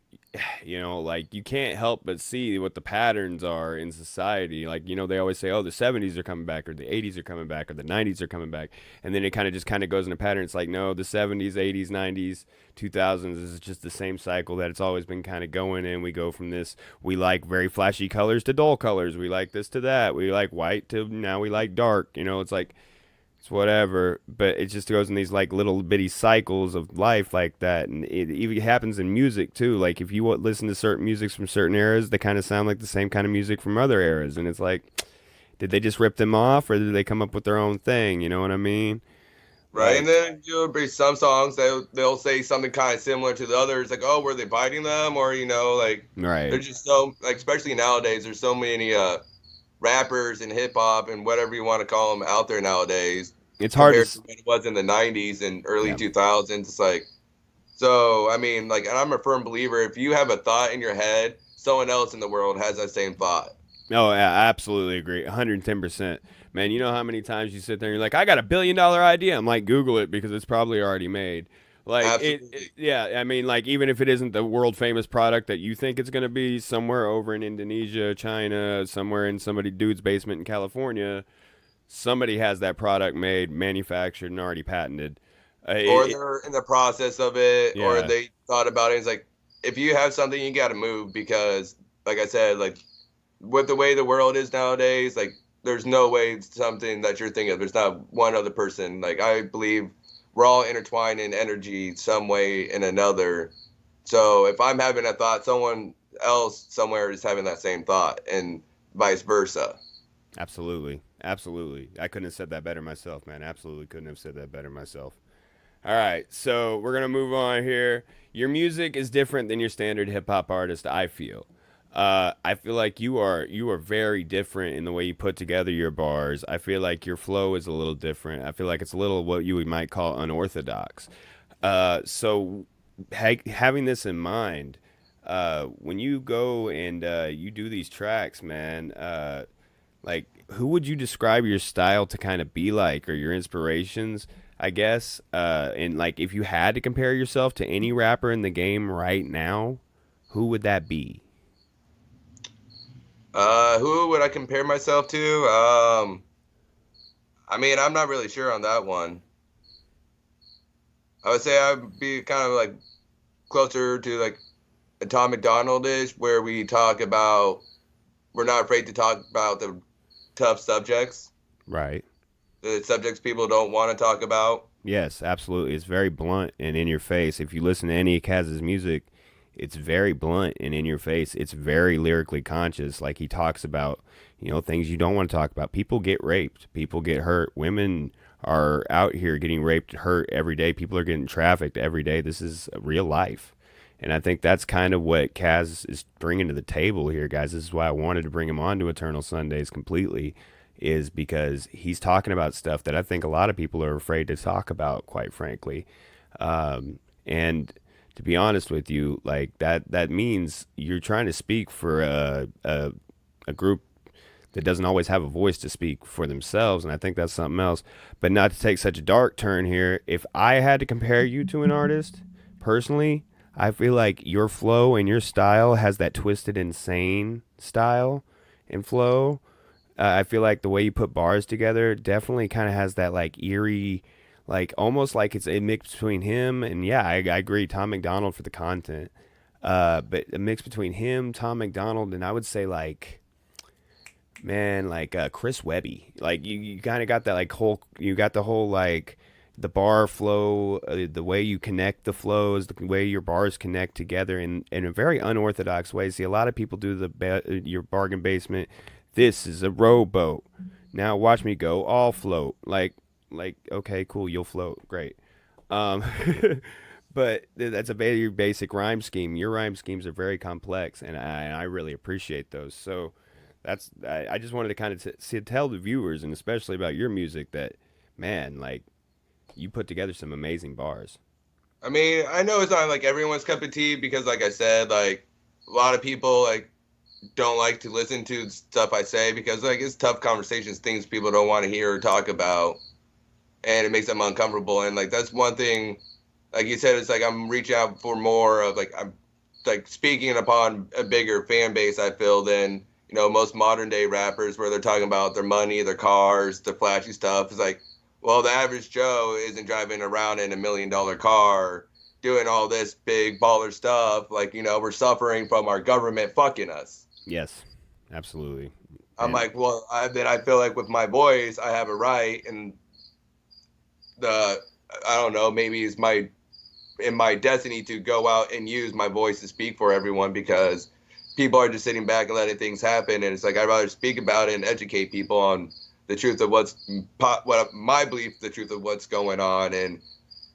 you know, like you can't help but see what the patterns are in society. Like, you know, they always say, oh, the 70s are coming back, or the 80s are coming back, or the 90s are coming back. And then it kind of goes in a pattern. It's like, no, the 70s, 80s, 90s, 2000s is just the same cycle that it's always been kind of going in. We go from this, we like very flashy colors to dull colors. We like this to that. We like white to now we like dark. You know, it's like, it's whatever, but it just goes in these like little bitty cycles of life like that. And it even happens in music too. Like if you listen to certain musics from certain eras, they kind of sound like the same kind of music from other eras. And it's like, did they just rip them off, or did they come up with their own thing? You know what I mean? Right. Like, and then there'll be some songs they'll say something kind of similar to the others. Like, oh, were they biting them? Or, you know, like, right. They're just so, like, especially nowadays, there's so many rappers and hip hop and whatever you want to call them out there nowadays. It's hard to what it was in the 90s and early 2000s. It's like, so, I mean, like, and I'm a firm believer, if you have a thought in your head, someone else in the world has that same thought. Oh, yeah, I absolutely agree. 110%. Man, you know how many times you sit there and you're like, I got $1 billion idea. I'm like, Google it because it's probably already made. Like, I mean, like, even if it isn't the world famous product that you think it's going to be, somewhere over in Indonesia, China, somewhere in dude's basement in California, somebody has that product made, manufactured, and already patented. Or they're in the process of it, or they thought about it. It's like, if you have something, you got to move because, like I said, like, with the way the world is nowadays, like, there's no way something that you're thinking of. There's not one other person. Like, I believe we're all intertwined in energy some way and another. So if I'm having a thought, someone else somewhere is having that same thought, and vice versa. Absolutely. Absolutely. I couldn't have said that better myself, man. Absolutely couldn't have said that better myself. All right, so we're going to move on here. Your music is different than your standard hip-hop artist, I feel. I feel like you are very different in the way you put together your bars. I feel like your flow is a little different. I feel like it's a little what you might call unorthodox. So having this in mind, when you go and you do these tracks, man, like, who would you describe your style to kind of be like, or your inspirations, I guess? And like, if you had to compare yourself to any rapper in the game right now, who would that be? Who would I compare myself to? I mean, I'm not really sure on that one. I would say I'd be kind of like closer to like a Tom McDonald-ish, where we're not afraid to talk about the tough subjects. Right. The subjects people don't want to talk about. Yes, absolutely. It's very blunt and in your face. If you listen to any of Kaz's music, it's very blunt and in your face. It's very lyrically conscious. Like, he talks about, you know, things you don't want to talk about. People get raped. People get hurt. Women are out here getting raped, hurt every day. People are getting trafficked every day. This is real life. And I think that's kind of what Kaz is bringing to the table here, guys. This is why I wanted to bring him on to Eternal Sundays completely, is because he's talking about stuff that I think a lot of people are afraid to talk about, quite frankly. And to be honest with you, like, that means you're trying to speak for a group that doesn't always have a voice to speak for themselves, and I think that's something else. But not to take such a dark turn here, if I had to compare you to an artist, personally, I feel like your flow and your style has that twisted insane style and flow. I feel like the way you put bars together definitely kind of has that like eerie, like almost like it's a mix between him and, I agree, Tom McDonald for the content. But a mix between him, Tom McDonald, and I would say like man, like Chris Webby. Like you kind of got that like whole, you got the whole like the bar flow, the way you connect the flows, the way your bars connect together in a very unorthodox way. See, a lot of people do your bargain basement. This is a rowboat. Now watch me go all float. Like okay, cool, you'll float, great. Um, but that's a very basic rhyme scheme. Your rhyme schemes are very complex, and I really appreciate those. So I just wanted to kind of tell the viewers, and especially about your music, that man, like you put together some amazing bars. I mean, I know it's not like everyone's cup of tea because, like I said, like a lot of people like don't like to listen to stuff I say because like it's tough conversations, things people don't want to hear or talk about, and it makes them uncomfortable. And like that's one thing, like you said, it's like I'm reaching out for more of like I'm like speaking upon a bigger fan base. I feel than most modern day rappers where they're talking about their money, their cars, their flashy stuff. It's like, well, the average Joe isn't driving around in $1 million car doing all this big baller stuff. Like, we're suffering from our government fucking us. Yes, absolutely. I'm like, well, then I feel like with my voice, I have a right. And I don't know, maybe it's in my destiny to go out and use my voice to speak for everyone because people are just sitting back and letting things happen. And it's like, I'd rather speak about it and educate people on the truth of what my belief, the truth of what's going on. And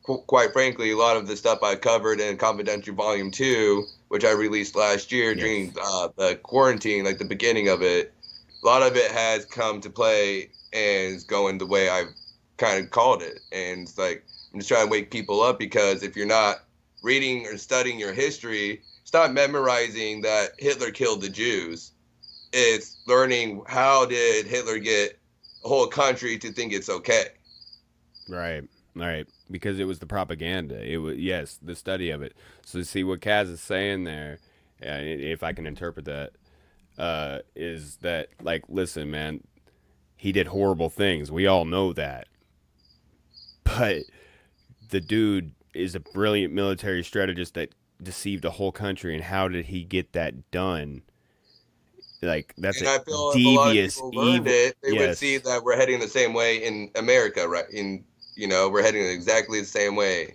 quite frankly, a lot of the stuff I covered in Confidential Volume 2, which I released last year during the quarantine, like the beginning of it, a lot of it has come to play and is going the way I've kind of called it. And it's like, I'm just trying to wake people up because if you're not reading or studying your history, it's not memorizing that Hitler killed the Jews. It's learning how did Hitler get a whole country to think it's okay. Right. Because it was the propaganda. It was, yes, the study of it. So see what Kaz is saying there, if I can interpret that, is that like, listen, man, he did horrible things. We all know that. But the dude is a brilliant military strategist that deceived a whole country. And how did he get that done? Like that's I feel devious, if a lot of people learned it, they would see that we're heading the same way in America, right? We're heading exactly the same way.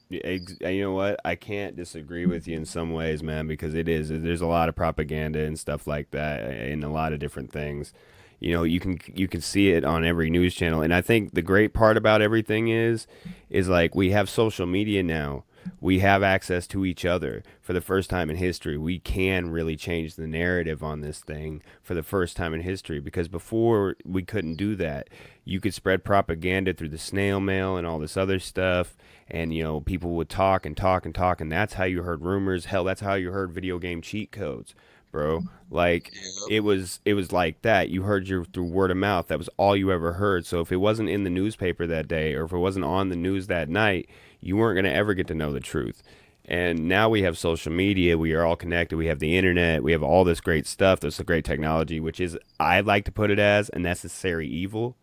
You know what? I can't disagree with you in some ways, man, because there's a lot of propaganda and stuff like that in a lot of different things. You can see it on every news channel. And I think the great part about everything is like we have social media now. We have access to each other for the first time in history. We can really change the narrative on this thing for the first time in history, because before we couldn't do that. You could spread propaganda through the snail mail and all this other stuff. And, people would talk and talk and talk. And that's how you heard rumors. Hell, that's how you heard video game cheat codes, bro. Like it was like that. You heard through word of mouth. That was all you ever heard. So if it wasn't in the newspaper that day, or if it wasn't on the news that night, you weren't going to ever get to know the truth. And now we have social media. We are all connected. We have the internet. We have all this great stuff. This is great technology, which is, I like to put it as a necessary evil.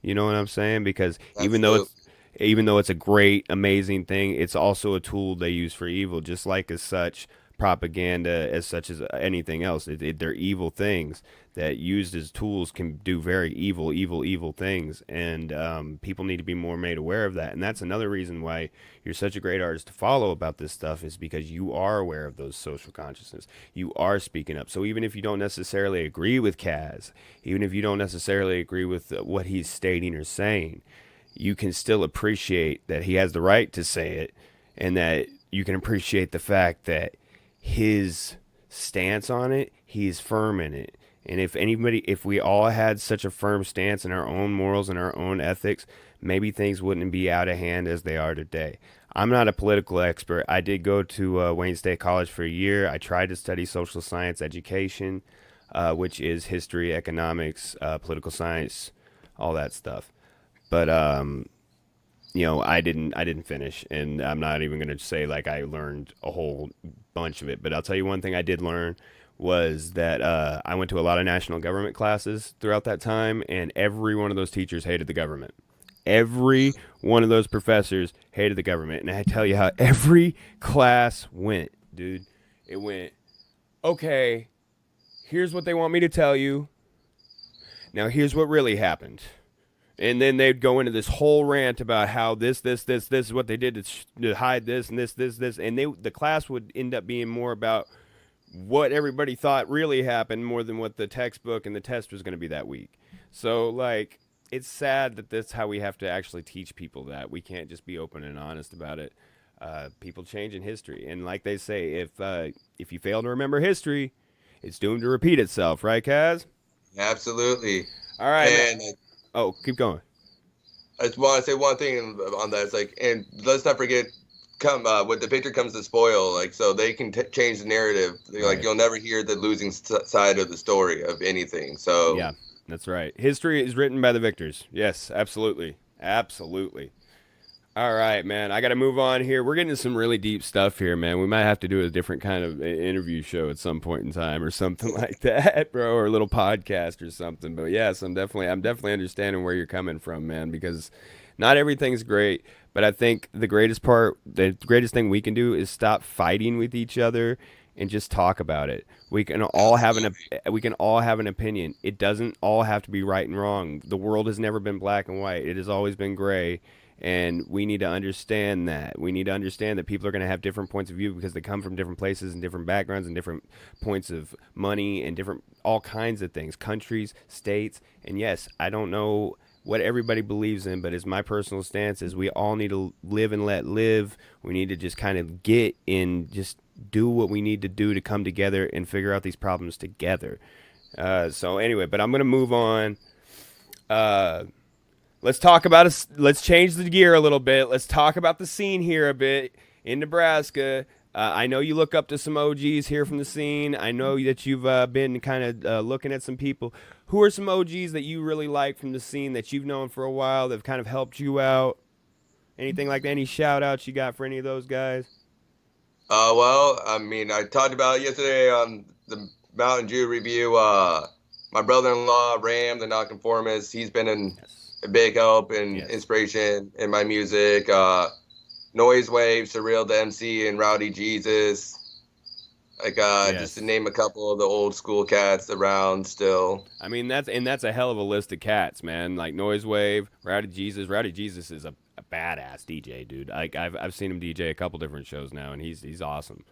You know what I'm saying? Because even though it's a great, amazing thing, it's also a tool they use for evil, just like as such propaganda, as such as anything else. They're evil things that used as tools can do very evil things. And people need to be more made aware of that. And that's another reason why you're such a great artist to follow about this stuff, is because you are aware of those social consciousness. You are speaking up. So even if you don't necessarily agree with Kaz, even if you don't necessarily agree with what he's stating or saying, you can still appreciate that he has the right to say it, and that you can appreciate the fact that his stance on it, he's firm in it. And if we all had such a firm stance in our own morals and our own ethics, maybe things wouldn't be out of hand as they are today. I'm not a political expert. I did go to Wayne State College for a year. I tried to study social science education, which is history, economics, political science, all that stuff. But I didn't finish, and I'm not even going to say like I learned a whole bunch of it. But I'll tell you one thing I did learn was that I went to a lot of national government classes throughout that time, and every one of those teachers hated the government. Every one of those professors hated the government. And I tell you how every class went, dude. It went, okay, here's what they want me to tell you. Now here's what really happened. And then they'd go into this whole rant about how this is what they did to hide this and this. And the class would end up being more about what everybody thought really happened more than what the textbook and the test was going to be that week. So, like, it's sad that that's how we have to actually teach people that. We can't just be open and honest about it. People change in history. And like they say, if you fail to remember history, it's doomed to repeat itself. Right, Kaz? Absolutely. All right. And oh, keep going. I just want to say one thing on that. It's like, and let's not forget, with the picture comes the spoil. Like, so they can change the narrative. Like, Right. you'll never hear the losing side of the story of anything. So Yeah, that's right. History is written by the victors. Yes, absolutely. Absolutely. All right, man. I got to move on here. We're getting into some really deep stuff here, man. We might have to do a different kind of interview show at some point in time or something like that, bro, or a little podcast or something. But yes, I'm definitely understanding where you're coming from, man, because not everything's great, but I think the greatest thing we can do is stop fighting with each other and just talk about it. We can all have an opinion. It doesn't all have to be right and wrong. The world has never been black and white. It has always been gray. And we need to understand that. We need to understand that people are going to have different points of view because they come from different places and different backgrounds and different points of money and different all kinds of things, countries, states. And yes, I don't know what everybody believes in, but as my personal stance is we all need to live and let live. We need to just kind of get in, just do what we need to do to come together and figure out these problems together. So anyway, but I'm going to move on. Let's talk about let's change the gear a little bit. Let's talk about the scene here a bit in Nebraska. I know you look up to some OGs here from the scene. I know that you've been kind of looking at some people. Who are some OGs that you really like from the scene that you've known for a while that have kind of helped you out? Anything like that? Any shout outs you got for any of those guys? Well, I mean, I talked about it yesterday on the Moutain Jew review. My brother-in-law, Ram, the nonconformist, he's been a big help and inspiration in my music. Noise Wave, Surreal the MC, and Rowdy Jesus. Like, just to name a couple of the old school cats around still. I mean, that's a hell of a list of cats, man. Like Noise Wave, Rowdy Jesus. Rowdy Jesus is a badass DJ, dude. Like I've seen him DJ a couple different shows now, and he's awesome.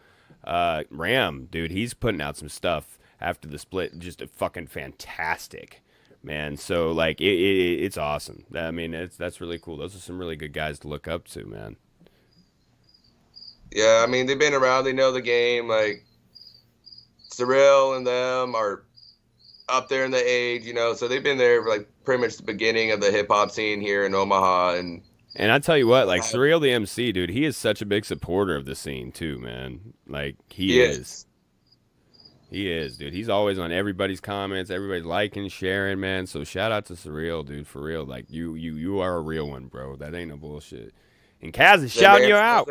Ram, dude, he's putting out some stuff after the split, just a fucking fantastic, man. So like it's awesome. I mean, that's really cool. Those are some really good guys to look up to, man. Yeah, I mean, they've been around. They know the game. Like, Surreal and them are up there in the age, you know. So they've been there for, like, pretty much the beginning of the hip-hop scene here in Omaha. And I tell you what, like, Surreal the MC, dude, he is such a big supporter of the scene, too, man. Like, he is. He is, dude. He's always on everybody's comments. Everybody's liking, sharing, man. So shout out to Surreal, dude, for real. Like, you are a real one, bro. That ain't no bullshit. And Kaz is shouting you out.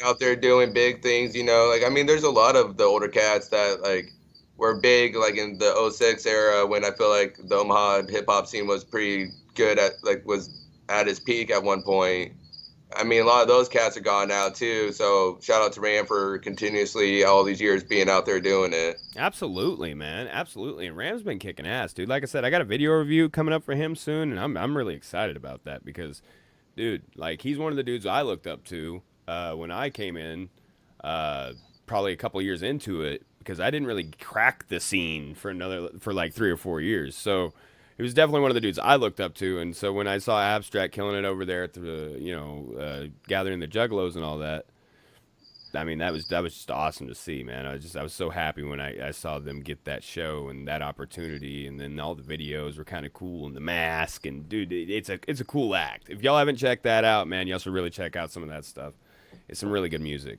Out there doing big things, you know. Like, I mean, there's a lot of the older cats that, like, were big, like, in the 06 era when I feel like the Omaha hip-hop scene was pretty good was at its peak at one point. I mean, a lot of those cats are gone now, too. So shout out to Ram for continuously all these years being out there doing it. Absolutely, man. Absolutely. And Ram's been kicking ass, dude. Like I said, I got a video review coming up for him soon, and I'm really excited about that because – dude, like, he's one of the dudes I looked up to when I came in, probably a couple years into it, because I didn't really crack the scene for like 3 or 4 years. So he was definitely one of the dudes I looked up to. And so when I saw Abstract killing it over there at the, gathering the Juggalos and all that, I mean, that was just awesome to see, man. I was so happy when I saw them get that show and that opportunity, and then all the videos were kind of cool, and the mask, and dude, it's a cool act. If y'all haven't checked that out, man, y'all should really check out some of that stuff. It's some really good music.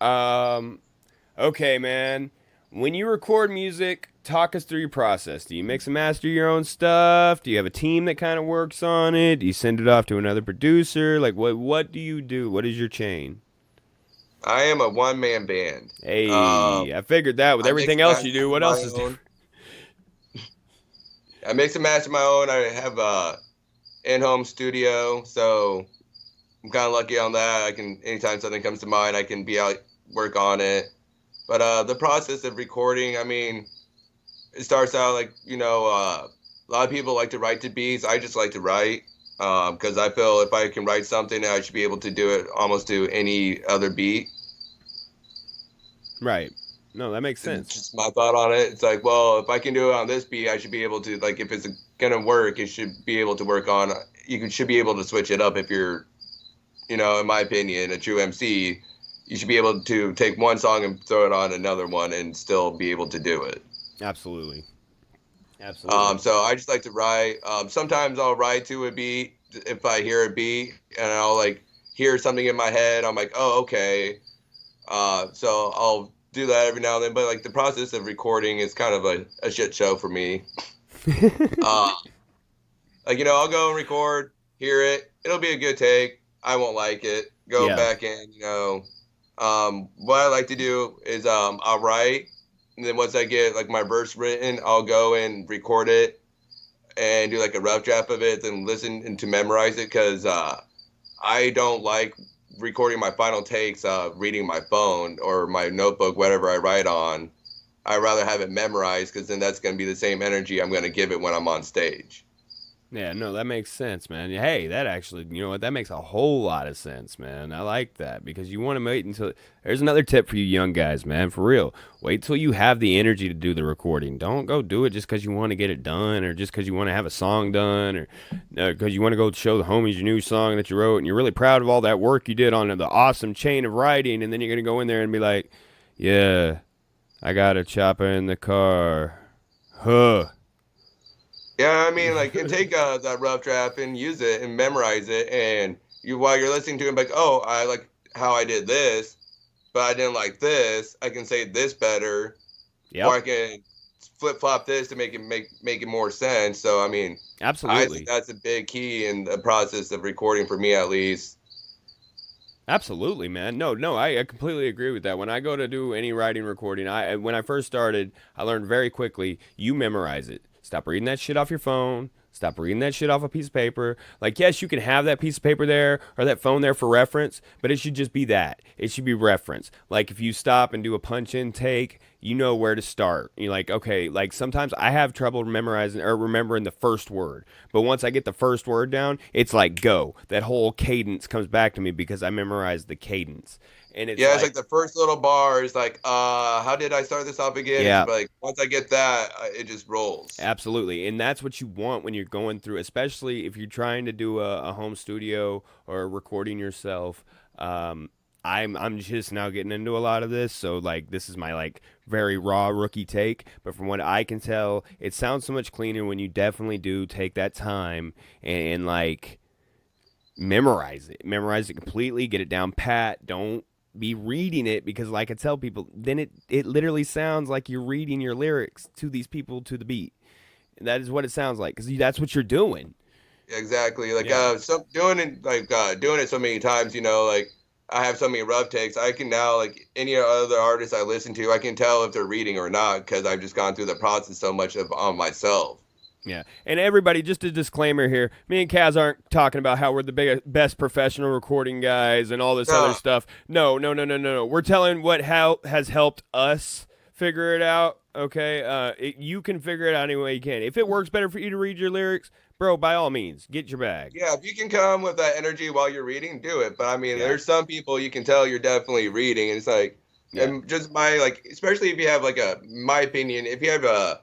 Okay, man. When you record music, talk us through your process. Do you mix and master your own stuff? Do you have a team that kind of works on it? Do you send it off to another producer? Like, what do you do? What is your chain? I am a one-man band. Hey, I figured that with everything else you do. What else is there? I mix and master my own. I have a in-home studio, so I'm kind of lucky on that. Anytime something comes to mind, I can be out, work on it. But the process of recording, I mean, it starts out like, A lot of people like to write to beats. I just like to write because I feel if I can write something, I should be able to do it almost to any other beat. Right. No, that makes sense. It's just my thought on it. It's like, well, if I can do it on this beat, I should be able to, like, if it's gonna work, it should be able to work on. Should be able to switch it up if you're, in my opinion, a true MC. You should be able to take one song and throw it on another one and still be able to do it. Absolutely. So I just like to write. Sometimes I'll write to a beat if I hear a beat and I'll like hear something in my head. I'm like, oh, okay. So I'll do that every now and then. But like the process of recording is kind of a shit show for me. I'll go and record, hear it. It'll be a good take. I won't like it. Go back in, what I like to do is I'll write, and then once I get like my verse written, I'll go and record it and do like a rough draft of it, then listen and to memorize it because I don't like recording my final takes reading my phone or my notebook, whatever I write on. I'd rather have it memorized because then that's going to be the same energy I'm going to give it when I'm on stage. Yeah, no, that makes sense, man. Hey, that actually, you know what? That makes a whole lot of sense, man. I like that because you want to wait until. There's another tip for you young guys, man. For real, wait till you have the energy to do the recording. Don't go do it just because you want to get it done, or just because you want to have a song done, or because you want to go show the homies your new song that you wrote, and you're really proud of all that work you did on the awesome chain of writing, and then you're gonna go in there and be like, "Yeah, I got a chopper in the car, huh." Yeah, I mean, like, and take that rough draft and use it and memorize it, and while you're listening to it, like, oh, I like how I did this, but I didn't like this. I can say this better, or I can flip flop this to make it more sense. So, I mean, absolutely, I think that's a big key in the process of recording for me, at least. Absolutely, man. No, I completely agree with that. When I go to do any writing recording, when I first started, I learned very quickly, you memorize it. Stop reading that shit off your phone. Stop reading that shit off a piece of paper. Like, yes, you can have that piece of paper there or that phone there for reference, but it should just be that. It should be reference. Like, if you stop and do a punch-in take, you know where to start. You're like, okay, like sometimes I have trouble memorizing or remembering the first word. But once I get the first word down, it's like go. That whole cadence comes back to me because I memorized the cadence. And it's it's like the first little bar is like, how did I start this off again? Yeah. It's like once I get that, it just rolls. Absolutely. And that's what you want when you're going through, especially if you're trying to do a home studio or recording yourself. I'm just now getting into a lot of this, so like this is my like very raw rookie take, but from what I can tell, it sounds so much cleaner when you definitely do take that time and like memorize it completely, get it down pat. Don't be reading it because like I tell people, then it literally sounds like you're reading your lyrics to these people to the beat. And that is what it sounds like because that's what you're doing. Exactly. Like doing it so many times, like I have so many rough takes. I can now, like any other artist I listen to, I can tell if they're reading or not because I've just gone through the process so much on myself. Yeah, and everybody, just a disclaimer here, me and Kaz aren't talking about how we're the best professional recording guys and all this other stuff. No. We're telling how has helped us figure it out, okay? You can figure it out any way you can. If it works better for you to read your lyrics, bro, by all means, get your bag. Yeah, if you can come with that energy while you're reading, do it. But, I mean, there's some people you can tell you're definitely reading, and it's like, and just especially if you have, my opinion, if you have a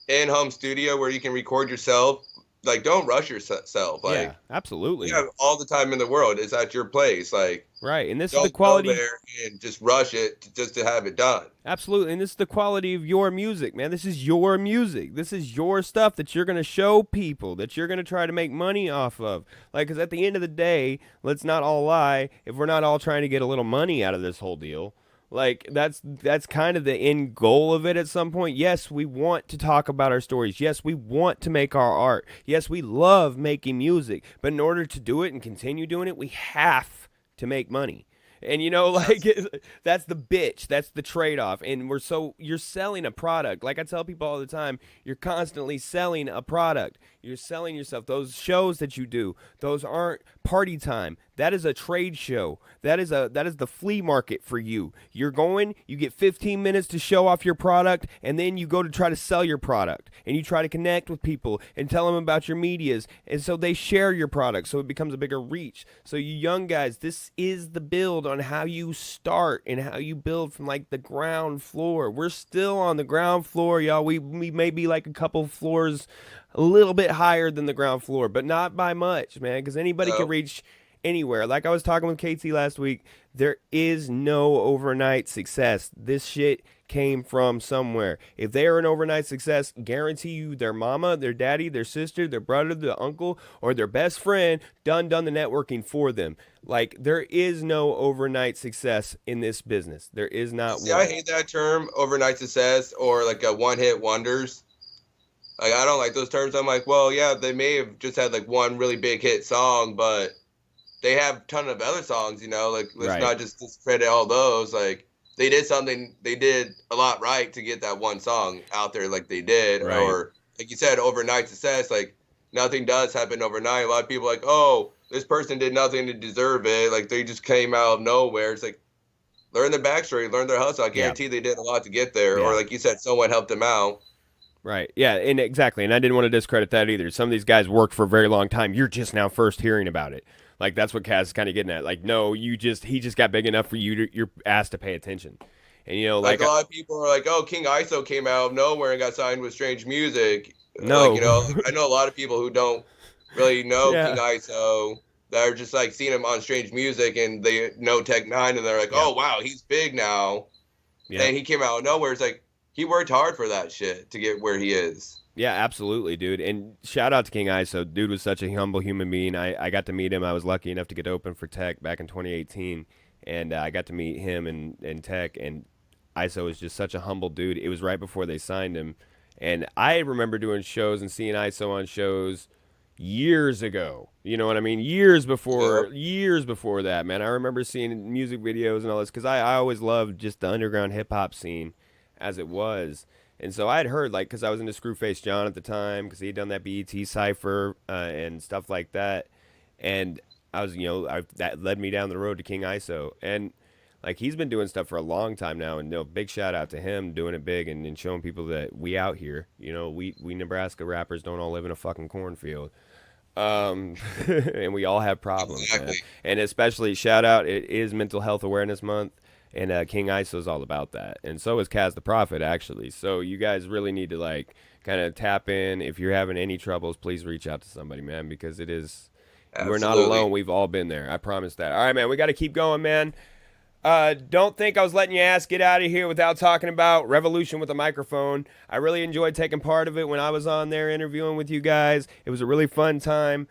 in-home studio where you can record yourself, like don't rush yourself. Like, yeah, absolutely. You have all the time in the world. It's at your place. Like, right, and this is the quality. Go there and just rush it just to have it done. Absolutely, and this is the quality of your music, man. This is your music. This is your stuff that you're gonna show people, that you're gonna try to make money off of. Like, because at the end of the day, let's not all lie. If we're not all trying to get a little money out of this whole deal. Like, that's kind of the end goal of it at some point. Yes, we want to talk about our stories. Yes, we want to make our art. Yes, we love making music. But in order to do it and continue doing it, we have to make money. And, that's the bitch. That's the trade-off. And you're selling a product. Like I tell people all the time, you're constantly selling a product. You're selling yourself. Those shows that you do, those aren't party time. That is a trade show. That is the flea market for you. You're going, you get 15 minutes to show off your product, and then you go to try to sell your product, and you try to connect with people and tell them about your medias, and so they share your product, so it becomes a bigger reach. So you young guys, this is the build on how you start and how you build from like the ground floor. We're still on the ground floor, y'all. We may be like a couple floors a little bit higher than the ground floor, but not by much, man, because anybody can reach anywhere. Like I was talking with KT last week, there is no overnight success. This shit came from somewhere. If they are an overnight success, guarantee you their mama, their daddy, their sister, their brother, their uncle, or their best friend done the networking for them. Like, there is no overnight success in this business. There is not one. I hate that term, overnight success, or like a one-hit wonders. Like, I don't like those terms. I'm like, well, yeah, they may have just had like one really big hit song, but they have a ton of other songs, you know, like let's not just discredit all those. Like, they did something, they did a lot right to get that one song out there like they did. Right. Or like you said, overnight success. Like, nothing does happen overnight. A lot of people are like, oh, this person did nothing to deserve it. Like, they just came out of nowhere. It's like, learn their backstory, learn their hustle. I guarantee they did a lot to get there. Or like you said, someone helped them out. Right. Yeah, and exactly. And I didn't want to discredit that either. Some of these guys worked for a very long time. You're just now first hearing about it. Like, that's what Kaz is kind of getting at. Like, no, he just got big enough for you're asked to pay attention. And, you know, like a lot of people are like, oh, King ISO came out of nowhere and got signed with Strange Music. No. Like, you know, I know a lot of people who don't really know King ISO. They're just like seeing him on Strange Music and they know Tech Nine and they're like, oh, wow, he's big now. Yeah. And he came out of nowhere. It's like, he worked hard for that shit to get where he is. Yeah, absolutely, dude. And shout out to King ISO. Dude was such a humble human being. I got to meet him. I was lucky enough to get open for Tech back in 2018. And I got to meet him and Tech. And ISO was just such a humble dude. It was right before they signed him. And I remember doing shows and seeing ISO on shows years ago. You know what I mean? Years before that, man. I remember seeing music videos and all this because I always loved just the underground hip-hop scene as it was. And so I had heard, like, because I was into Screwface John at the time, because he had done that BET Cypher and stuff like that. And I was, you know, that led me down the road to King ISO. And, like, he's been doing stuff for a long time now. And, you know, big shout out to him doing it big and showing people that we out here, you know, we Nebraska rappers don't all live in a fucking cornfield. And we all have problems, man. And especially, shout out, it is Mental Health Awareness Month. And King ISO is all about that. And so is Kas The Prophet, actually. So you guys really need to, like, kind of tap in. If you're having any troubles, please reach out to somebody, man, because it is, we're not alone. We've all been there. I promise that. All right, man, we got to keep going, man. Don't think I was letting your ass get out of here without talking about Revolution with a Microphone. I really enjoyed taking part of it when I was on there interviewing with you guys. It was a really fun time.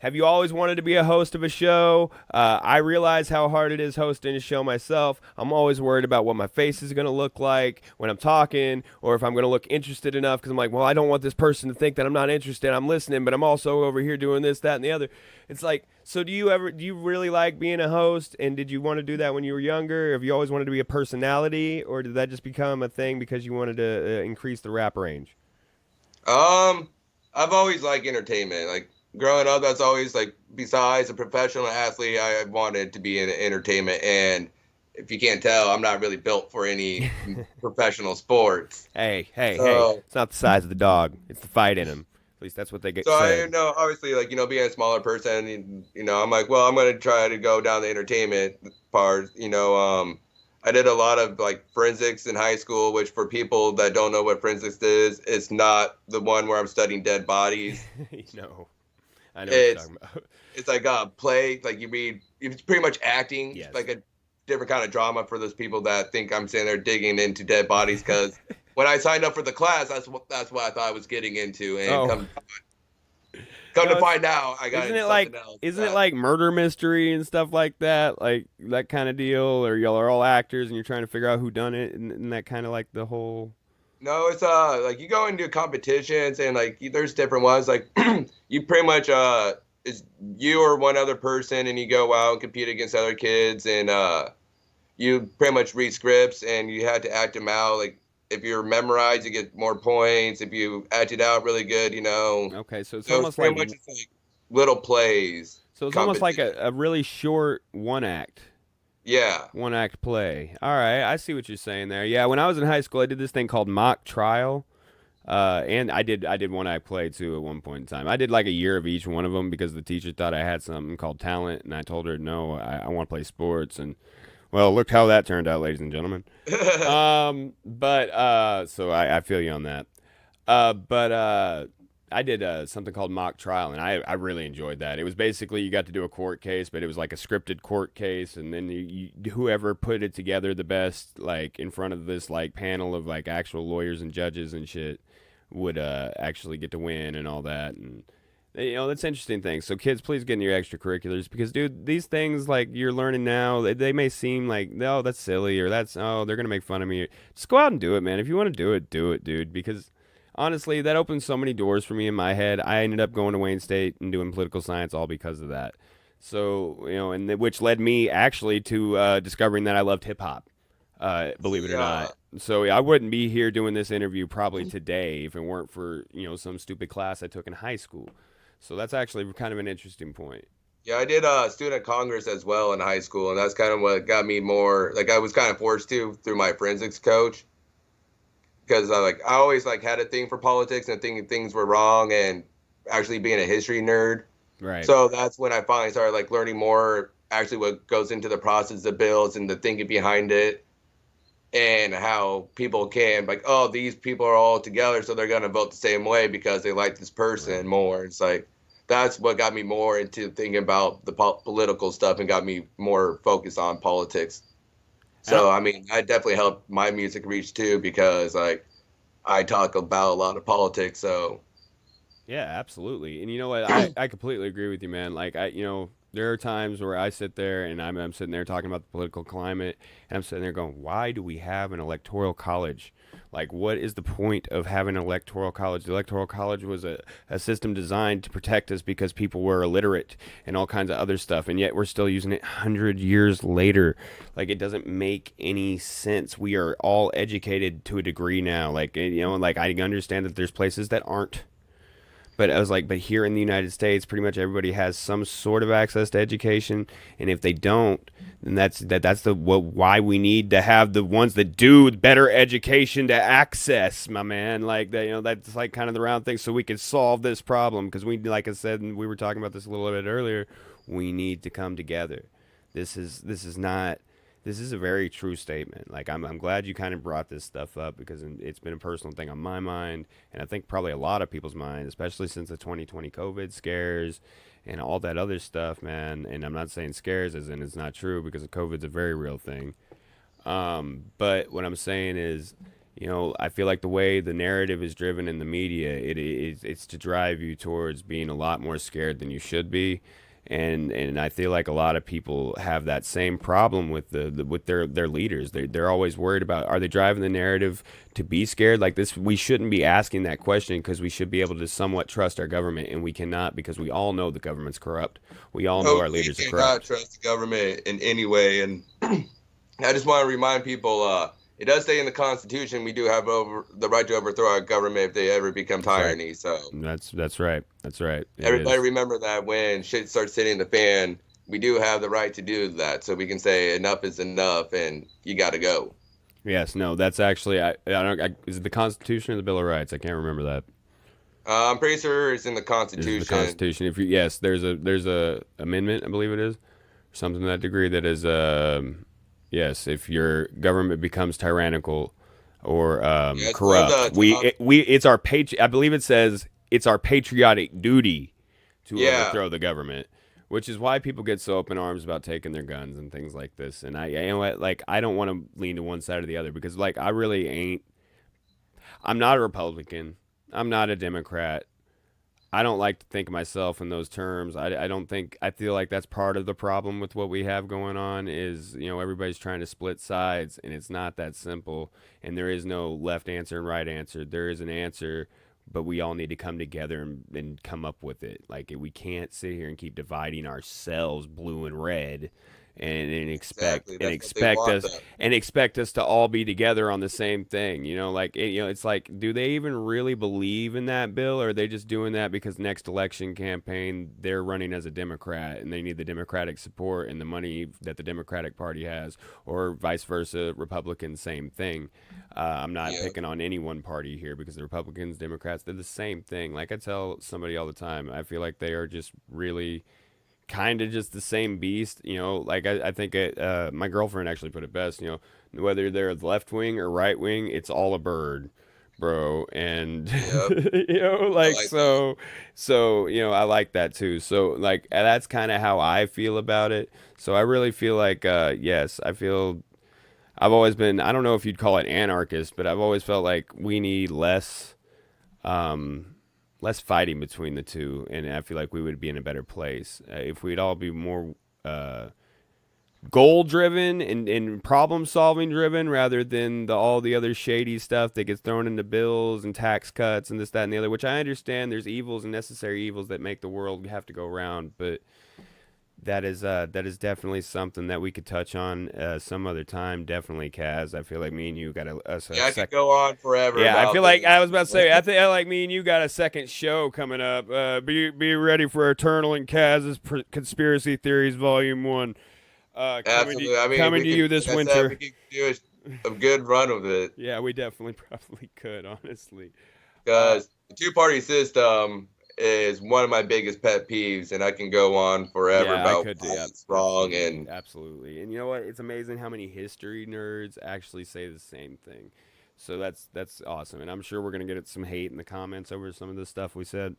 Have you always wanted to be a host of a show? I realize how hard it is hosting a show myself. I'm always worried about what my face is going to look like when I'm talking, or if I'm going to look interested enough, because I'm like, well, I don't want this person to think that I'm not interested. I'm listening, but I'm also over here doing this, that, and the other. It's like, so do you really like being a host, and did you want to do that when you were younger? Have you always wanted to be a personality, or did that just become a thing because you wanted to increase the rap range? I've always liked entertainment. Like, growing up, that's always, like, besides a professional athlete, I wanted to be in entertainment. And if you can't tell, I'm not really built for any professional sports. Hey. It's not the size of the dog. It's the fight in him. At least that's what they get. So I know, obviously, like, you know, being a smaller person, you know, I'm like, well, I'm going to try to go down the entertainment part. You know, I did a lot of, like, forensics in high school, which for people that don't know what forensics is, it's not the one where I'm studying dead bodies. No. I know what you're talking about. It's like a play, like it's pretty much acting, yes. Like a different kind of drama for those people that think I'm sitting there digging into dead bodies. Because when I signed up for the class, that's what I thought I was getting into, and come to find out, I got something else. Isn't it like murder mystery and stuff like that, like that kind of deal, or y'all are all actors and you're trying to figure out who done it, and that kind of like the whole. No, it's like you go into competitions and like there's different ones. Like you pretty much is you or one other person, and you go out and compete against other kids, and you pretty much read scripts and you had to act them out. Like if you're memorized, you get more points. If you act it out really good, you know. Okay, so it's So almost it's pretty like much just like little plays. so it's almost like competition. a really short one act Yeah. play. All right, I see what you're saying there. Yeah, when I was in high school, I did this thing called mock trial. And I did one act play too at one point in time. I did like a year of each one of them because the teacher thought I had something called talent, and I told her no, I want to play sports. And well, look how that turned out, ladies and gentlemen. So I feel you on that. I did something called mock trial, and I really enjoyed that. It was basically you got to do a court case, but it was like a scripted court case, and then whoever put it together the best, like in front of this like panel of like actual lawyers and judges and shit, would actually get to win and all that. And that's an interesting thing. So kids, please get in your extracurriculars because, dude, these things like you're learning now, they may seem like, oh, that's silly, or they're gonna make fun of me. Just go out and do it, man. If you want to do it, dude, because honestly, that opened so many doors for me in my head. I ended up going to Wayne State and doing political science all because of that. So, which led me actually to discovering that I loved hip hop, believe it or not. So I wouldn't be here doing this interview probably today if it weren't for, some stupid class I took in high school. So that's actually kind of an interesting point. Yeah, I did student congress as well in high school, and that's kind of what got me more, like I was kind of forced to through my forensics coach. Because I always had a thing for politics and thinking things were wrong, and actually being a history nerd. Right. So that's when I finally started learning more actually what goes into the process of bills and the thinking behind it, and how people can these people are all together, so they're gonna vote the same way because they like this person more. It's that's what got me more into thinking about the political stuff and got me more focused on politics. So, I mean, I definitely helped my music reach too because I talk about a lot of politics. So, yeah, absolutely. And you know what? I completely agree with you, man. There are times where I sit there and I'm sitting there talking about the political climate, and I'm sitting there going, why do we have an electoral college? What is the point of having an electoral college? The electoral college was a system designed to protect us because people were illiterate and all kinds of other stuff, and yet we're still using it 100 years later. It doesn't make any sense. We are all educated to a degree now. I understand that there's places that aren't. But I was but here in the United States, pretty much everybody has some sort of access to education, and if they don't, then that's why we need to have the ones that do better education to access, my man. That's kind of the round thing, so we can solve this problem. Because we, like I said, and we were talking about this a little bit earlier, we need to come together. This is a very true statement. I'm glad you kind of brought this stuff up because it's been a personal thing on my mind, and I think probably a lot of people's mind, especially since the 2020 COVID scares and all that other stuff, man. And I'm not saying scares as in it's not true because COVID's a very real thing. But what I'm saying is, I feel like the way the narrative is driven in the media, it's to drive you towards being a lot more scared than you should be. And I feel like a lot of people have that same problem with with their leaders. They're always worried about, are they driving the narrative to be scared? We shouldn't be asking that question because we should be able to somewhat trust our government, and we cannot because we all know the government's corrupt. We all know our leaders are corrupt. We cannot trust the government in any way. And I just want to remind people, it does say in the Constitution we do have the right to overthrow our government if they ever become tyranny. Right. So that's right. That's right. Everybody remember that when shit starts hitting the fan, we do have the right to do that. So we can say enough is enough, and you got to go. Yes. No. That's actually is it the Constitution or the Bill of Rights? I can't remember that. I'm pretty sure it's in the Constitution. It's the Constitution. There's a amendment, I believe it is, something to that degree that is yes, if your government becomes tyrannical or corrupt, it's our I believe it says it's our patriotic duty to overthrow the government, which is why people get so open arms about taking their guns and things like this. And I don't want to lean to one side or the other because I really ain't. I'm not a Republican. I'm not a Democrat. I don't like to think of myself in those terms. I feel like that's part of the problem with what we have going on is, everybody's trying to split sides, and it's not that simple. And there is no left answer and right answer. There is an answer, but we all need to come together and come up with it. We can't sit here and keep dividing ourselves blue and red and expect Exactly. and That's what they expect want, us though. and expect us to all be together on the same thing. Like it's like, do they even really believe in that bill, or are they just doing that because next election campaign they're running as a Democrat and they need the Democratic support and the money that the Democratic Party has, or vice versa, Republicans, same thing. I'm not Yeah. picking on any one party here because the Republicans, Democrats, they're the same thing. Like I tell somebody all the time, I feel like they are just really kind of just the same beast. Like I think my girlfriend actually put it best. Whether they're left wing or right wing, it's all a bird, bro. And Yep. like like that. so I like that too. So like that's kind of how I feel about it. So I really feel like yes, I've always been, I don't know if you'd call it anarchist, but I've always felt like we need less fighting between the two, and I feel like we would be in a better place if we'd all be more goal driven and problem solving driven, rather than all the other shady stuff that gets thrown into bills and tax cuts and this, that, and the other. Which I understand, there's evils and necessary evils that make the world have to go round, but that is definitely something that we could touch on some other time. Definitely, Kaz. I feel like me and you got a Yeah, I could go on forever. yeah, I about feel like this. I was about to say. I think like me and you got a second show coming up. Be ready for Eternal and Kaz's Conspiracy Theories Volume 1. Absolutely. I mean, coming we to could, you this like I winter. said, we could do a good run of it Yeah, we definitely probably could, honestly. because the two-party system is one of my biggest pet peeves, and I can go on forever Yeah, I about could do. why Yeah, it's wrong. absolutely, And absolutely. And you know what? It's amazing how many history nerds actually say the same thing. So that's awesome. And I'm sure we're gonna get some hate in the comments over some of the stuff we said.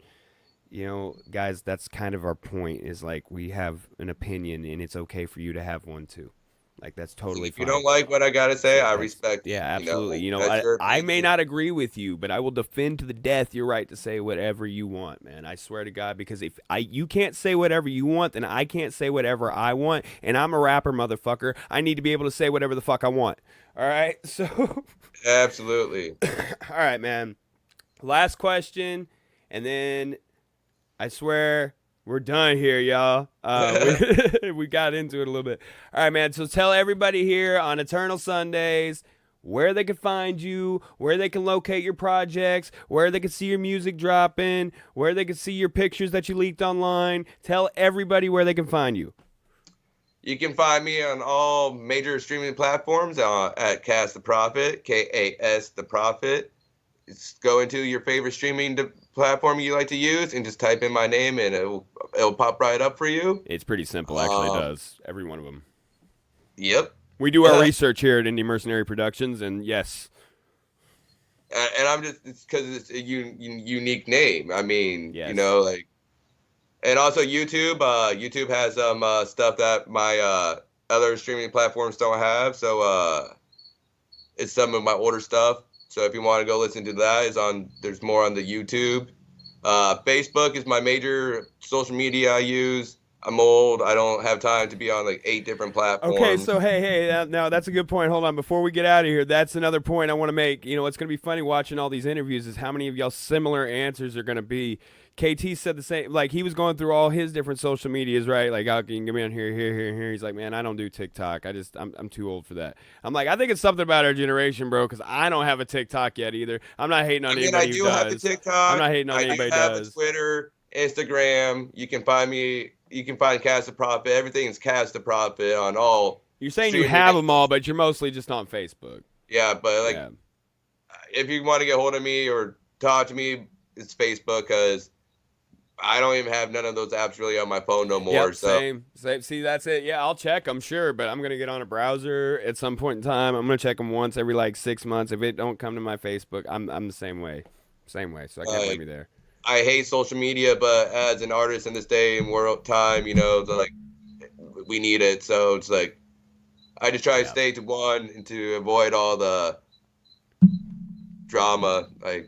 Guys, that's kind of our point. Is like we have an opinion, and it's okay for you to have one too. Like that's totally if you fine. don't like what I gotta say, I respect Yeah, it. absolutely. That's your I may opinion. not agree with you, but I will defend to the death your right to say whatever you want, man. I swear to God, because if you can't say whatever you want, then I can't say whatever I want, and I'm a rapper, motherfucker. I need to be able to say whatever the fuck I want. All right, so Absolutely. all right, man. Last question, and then I swear we're done here, y'all. We got into it a little bit. All right, man. So tell everybody here on Eternal Sundays where they can find you, where they can locate your projects, where they can see your music dropping, where they can see your pictures that you leaked online. Tell everybody where they can find you. You can find me on all major streaming platforms at Kas The Prophet, Kas The Prophet. Just go into your favorite streaming platform you like to use and just type in my name, and it'll pop right up for you. It's pretty simple, actually. It does. Every one of them. Yep. We do our research here at Indie Mercenary Productions, and yes. And I'm just, it's because it's a unique name. I mean, Yes. And also YouTube. YouTube has some stuff that my other streaming platforms don't have. So it's some of my older stuff. So if you want to go listen to that, there's more on the YouTube. Facebook is my major social media I use. I'm old. I don't have time to be on like 8 different platforms. Okay, so hey, now that's a good point. Hold on, before we get out of here, that's another point I want to make. What's going to be funny watching all these interviews is how many of y'all similar answers are going to be. KT said the same, like he was going through all his different social medias, right? Like, oh, you can get me on here. He's like, man, I don't do TikTok. I'm too old for that. I'm like, I think it's something about our generation, bro, because I don't have a TikTok yet either. I'm not hating on anybody who does. I do have a TikTok. I'm not hating on anybody who does. I have a Twitter, Instagram. You can find me. You can find Kas The Prophet. Everything is Kas The Prophet on all. You're saying you have them all, but you're mostly just on Facebook. Yeah, but if you want to get hold of me or talk to me, it's Facebook, because I don't even have none of those apps really on my phone no more. Yep, so same. See, that's it. Yeah, I'll check them, sure, but I'm gonna get on a browser at some point in time. I'm gonna check them once every like 6 months. If it don't come to my Facebook, I'm the same way. So I can't blame you there. I hate social media, but as an artist in this day and world time, we need it. So it's like I just try to stay to one and to avoid all the drama. Like,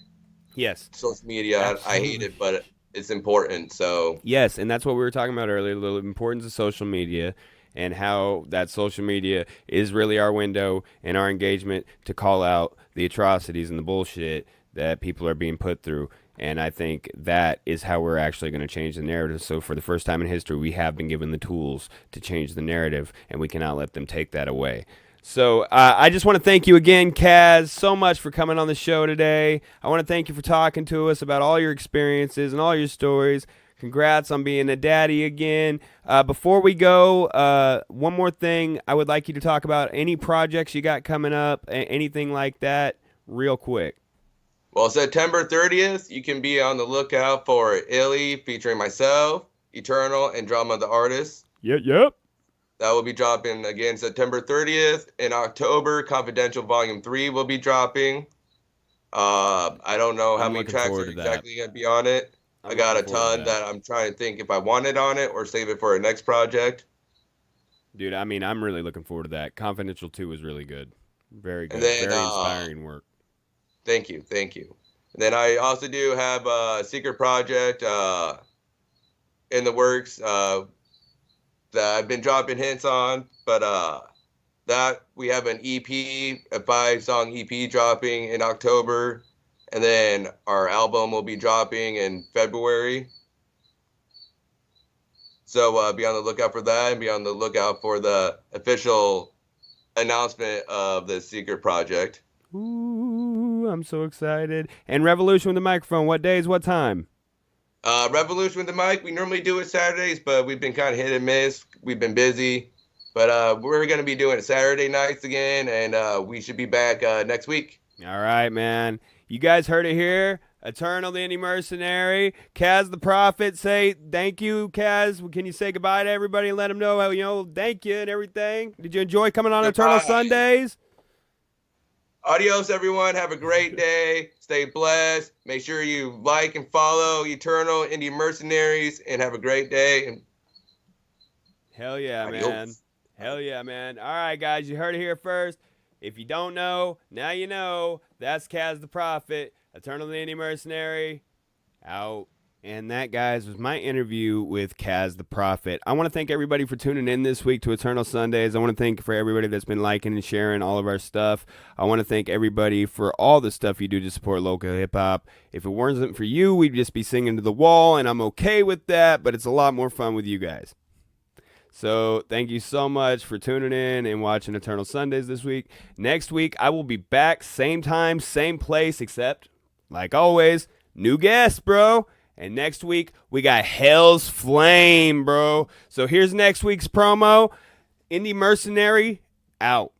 yes, social media, I hate it, but it's important. So yes, and that's what we were talking about earlier, the importance of social media and how that social media is really our window and our engagement to call out the atrocities and the bullshit that people are being put through. And I think that is how we're actually going to change the narrative. So for the first time in history, we have been given the tools to change the narrative, and we cannot let them take that away. So I just want to thank you again, Kaz, so much for coming on the show today. I want to thank you for talking to us about all your experiences and all your stories. Congrats on being a daddy again. Before we go, one more thing. I would like you to talk about any projects you got coming up, anything like that, real quick. Well, September 30th, you can be on the lookout for Illy featuring myself, Eternal, and Drama the Artist. Yep. That will be dropping again September 30th. In October, Confidential Volume 3 will be dropping. I don't know how many tracks are exactly going to be on it. I got a ton that I'm trying to think if I want it on it or save it for a next project. Dude, I mean, I'm really looking forward to that. Confidential 2 was really good. Very good. Then, very inspiring work. Thank you. And then I also do have a secret project in the works that I've been dropping hints on, but that we have an EP, a 5-song EP dropping in October, and then our album will be dropping in February. So be on the lookout for that, and be on the lookout for the official announcement of the secret project. Ooh, I'm so excited. And Revolution with the Microphone, what days, what time? Revolution with the Mic, we normally do it Saturdays, but we've been kind of hit and miss. We've been busy. But we're going to be doing it Saturday nights again, and we should be back next week. All right, man. You guys heard it here. Eternal, the Indie Mercenary. Kas The Prophet, say thank you, Kas. Can you say goodbye to everybody and let them know, thank you and everything? Did you enjoy coming on Eternal Sundays? Adios, everyone. Have a great day. Stay blessed. Make sure you like and follow Eternal Indie Mercenaries, and have a great day. And hell yeah, adios. man. Hell yeah, man. All right, guys, you heard it here first. If you don't know, now you know. That's Kas The Prophet, Eternal the Indie Mercenary, out. And that, guys, was my interview with Kas The Prophet. I want to thank everybody for tuning in this week to Eternal Sundays. I want to thank for everybody that's been liking and sharing all of our stuff. I want to thank everybody for all the stuff you do to support local hip-hop. If it wasn't for you, we'd just be singing to the wall, and I'm okay with that, but it's a lot more fun with you guys. So thank you so much for tuning in and watching Eternal Sundays this week. Next week, I will be back, same time, same place, except, like always, new guest, bro. And next week, we got Hell's Flame, bro. So here's next week's promo. Indie Mercenary, out.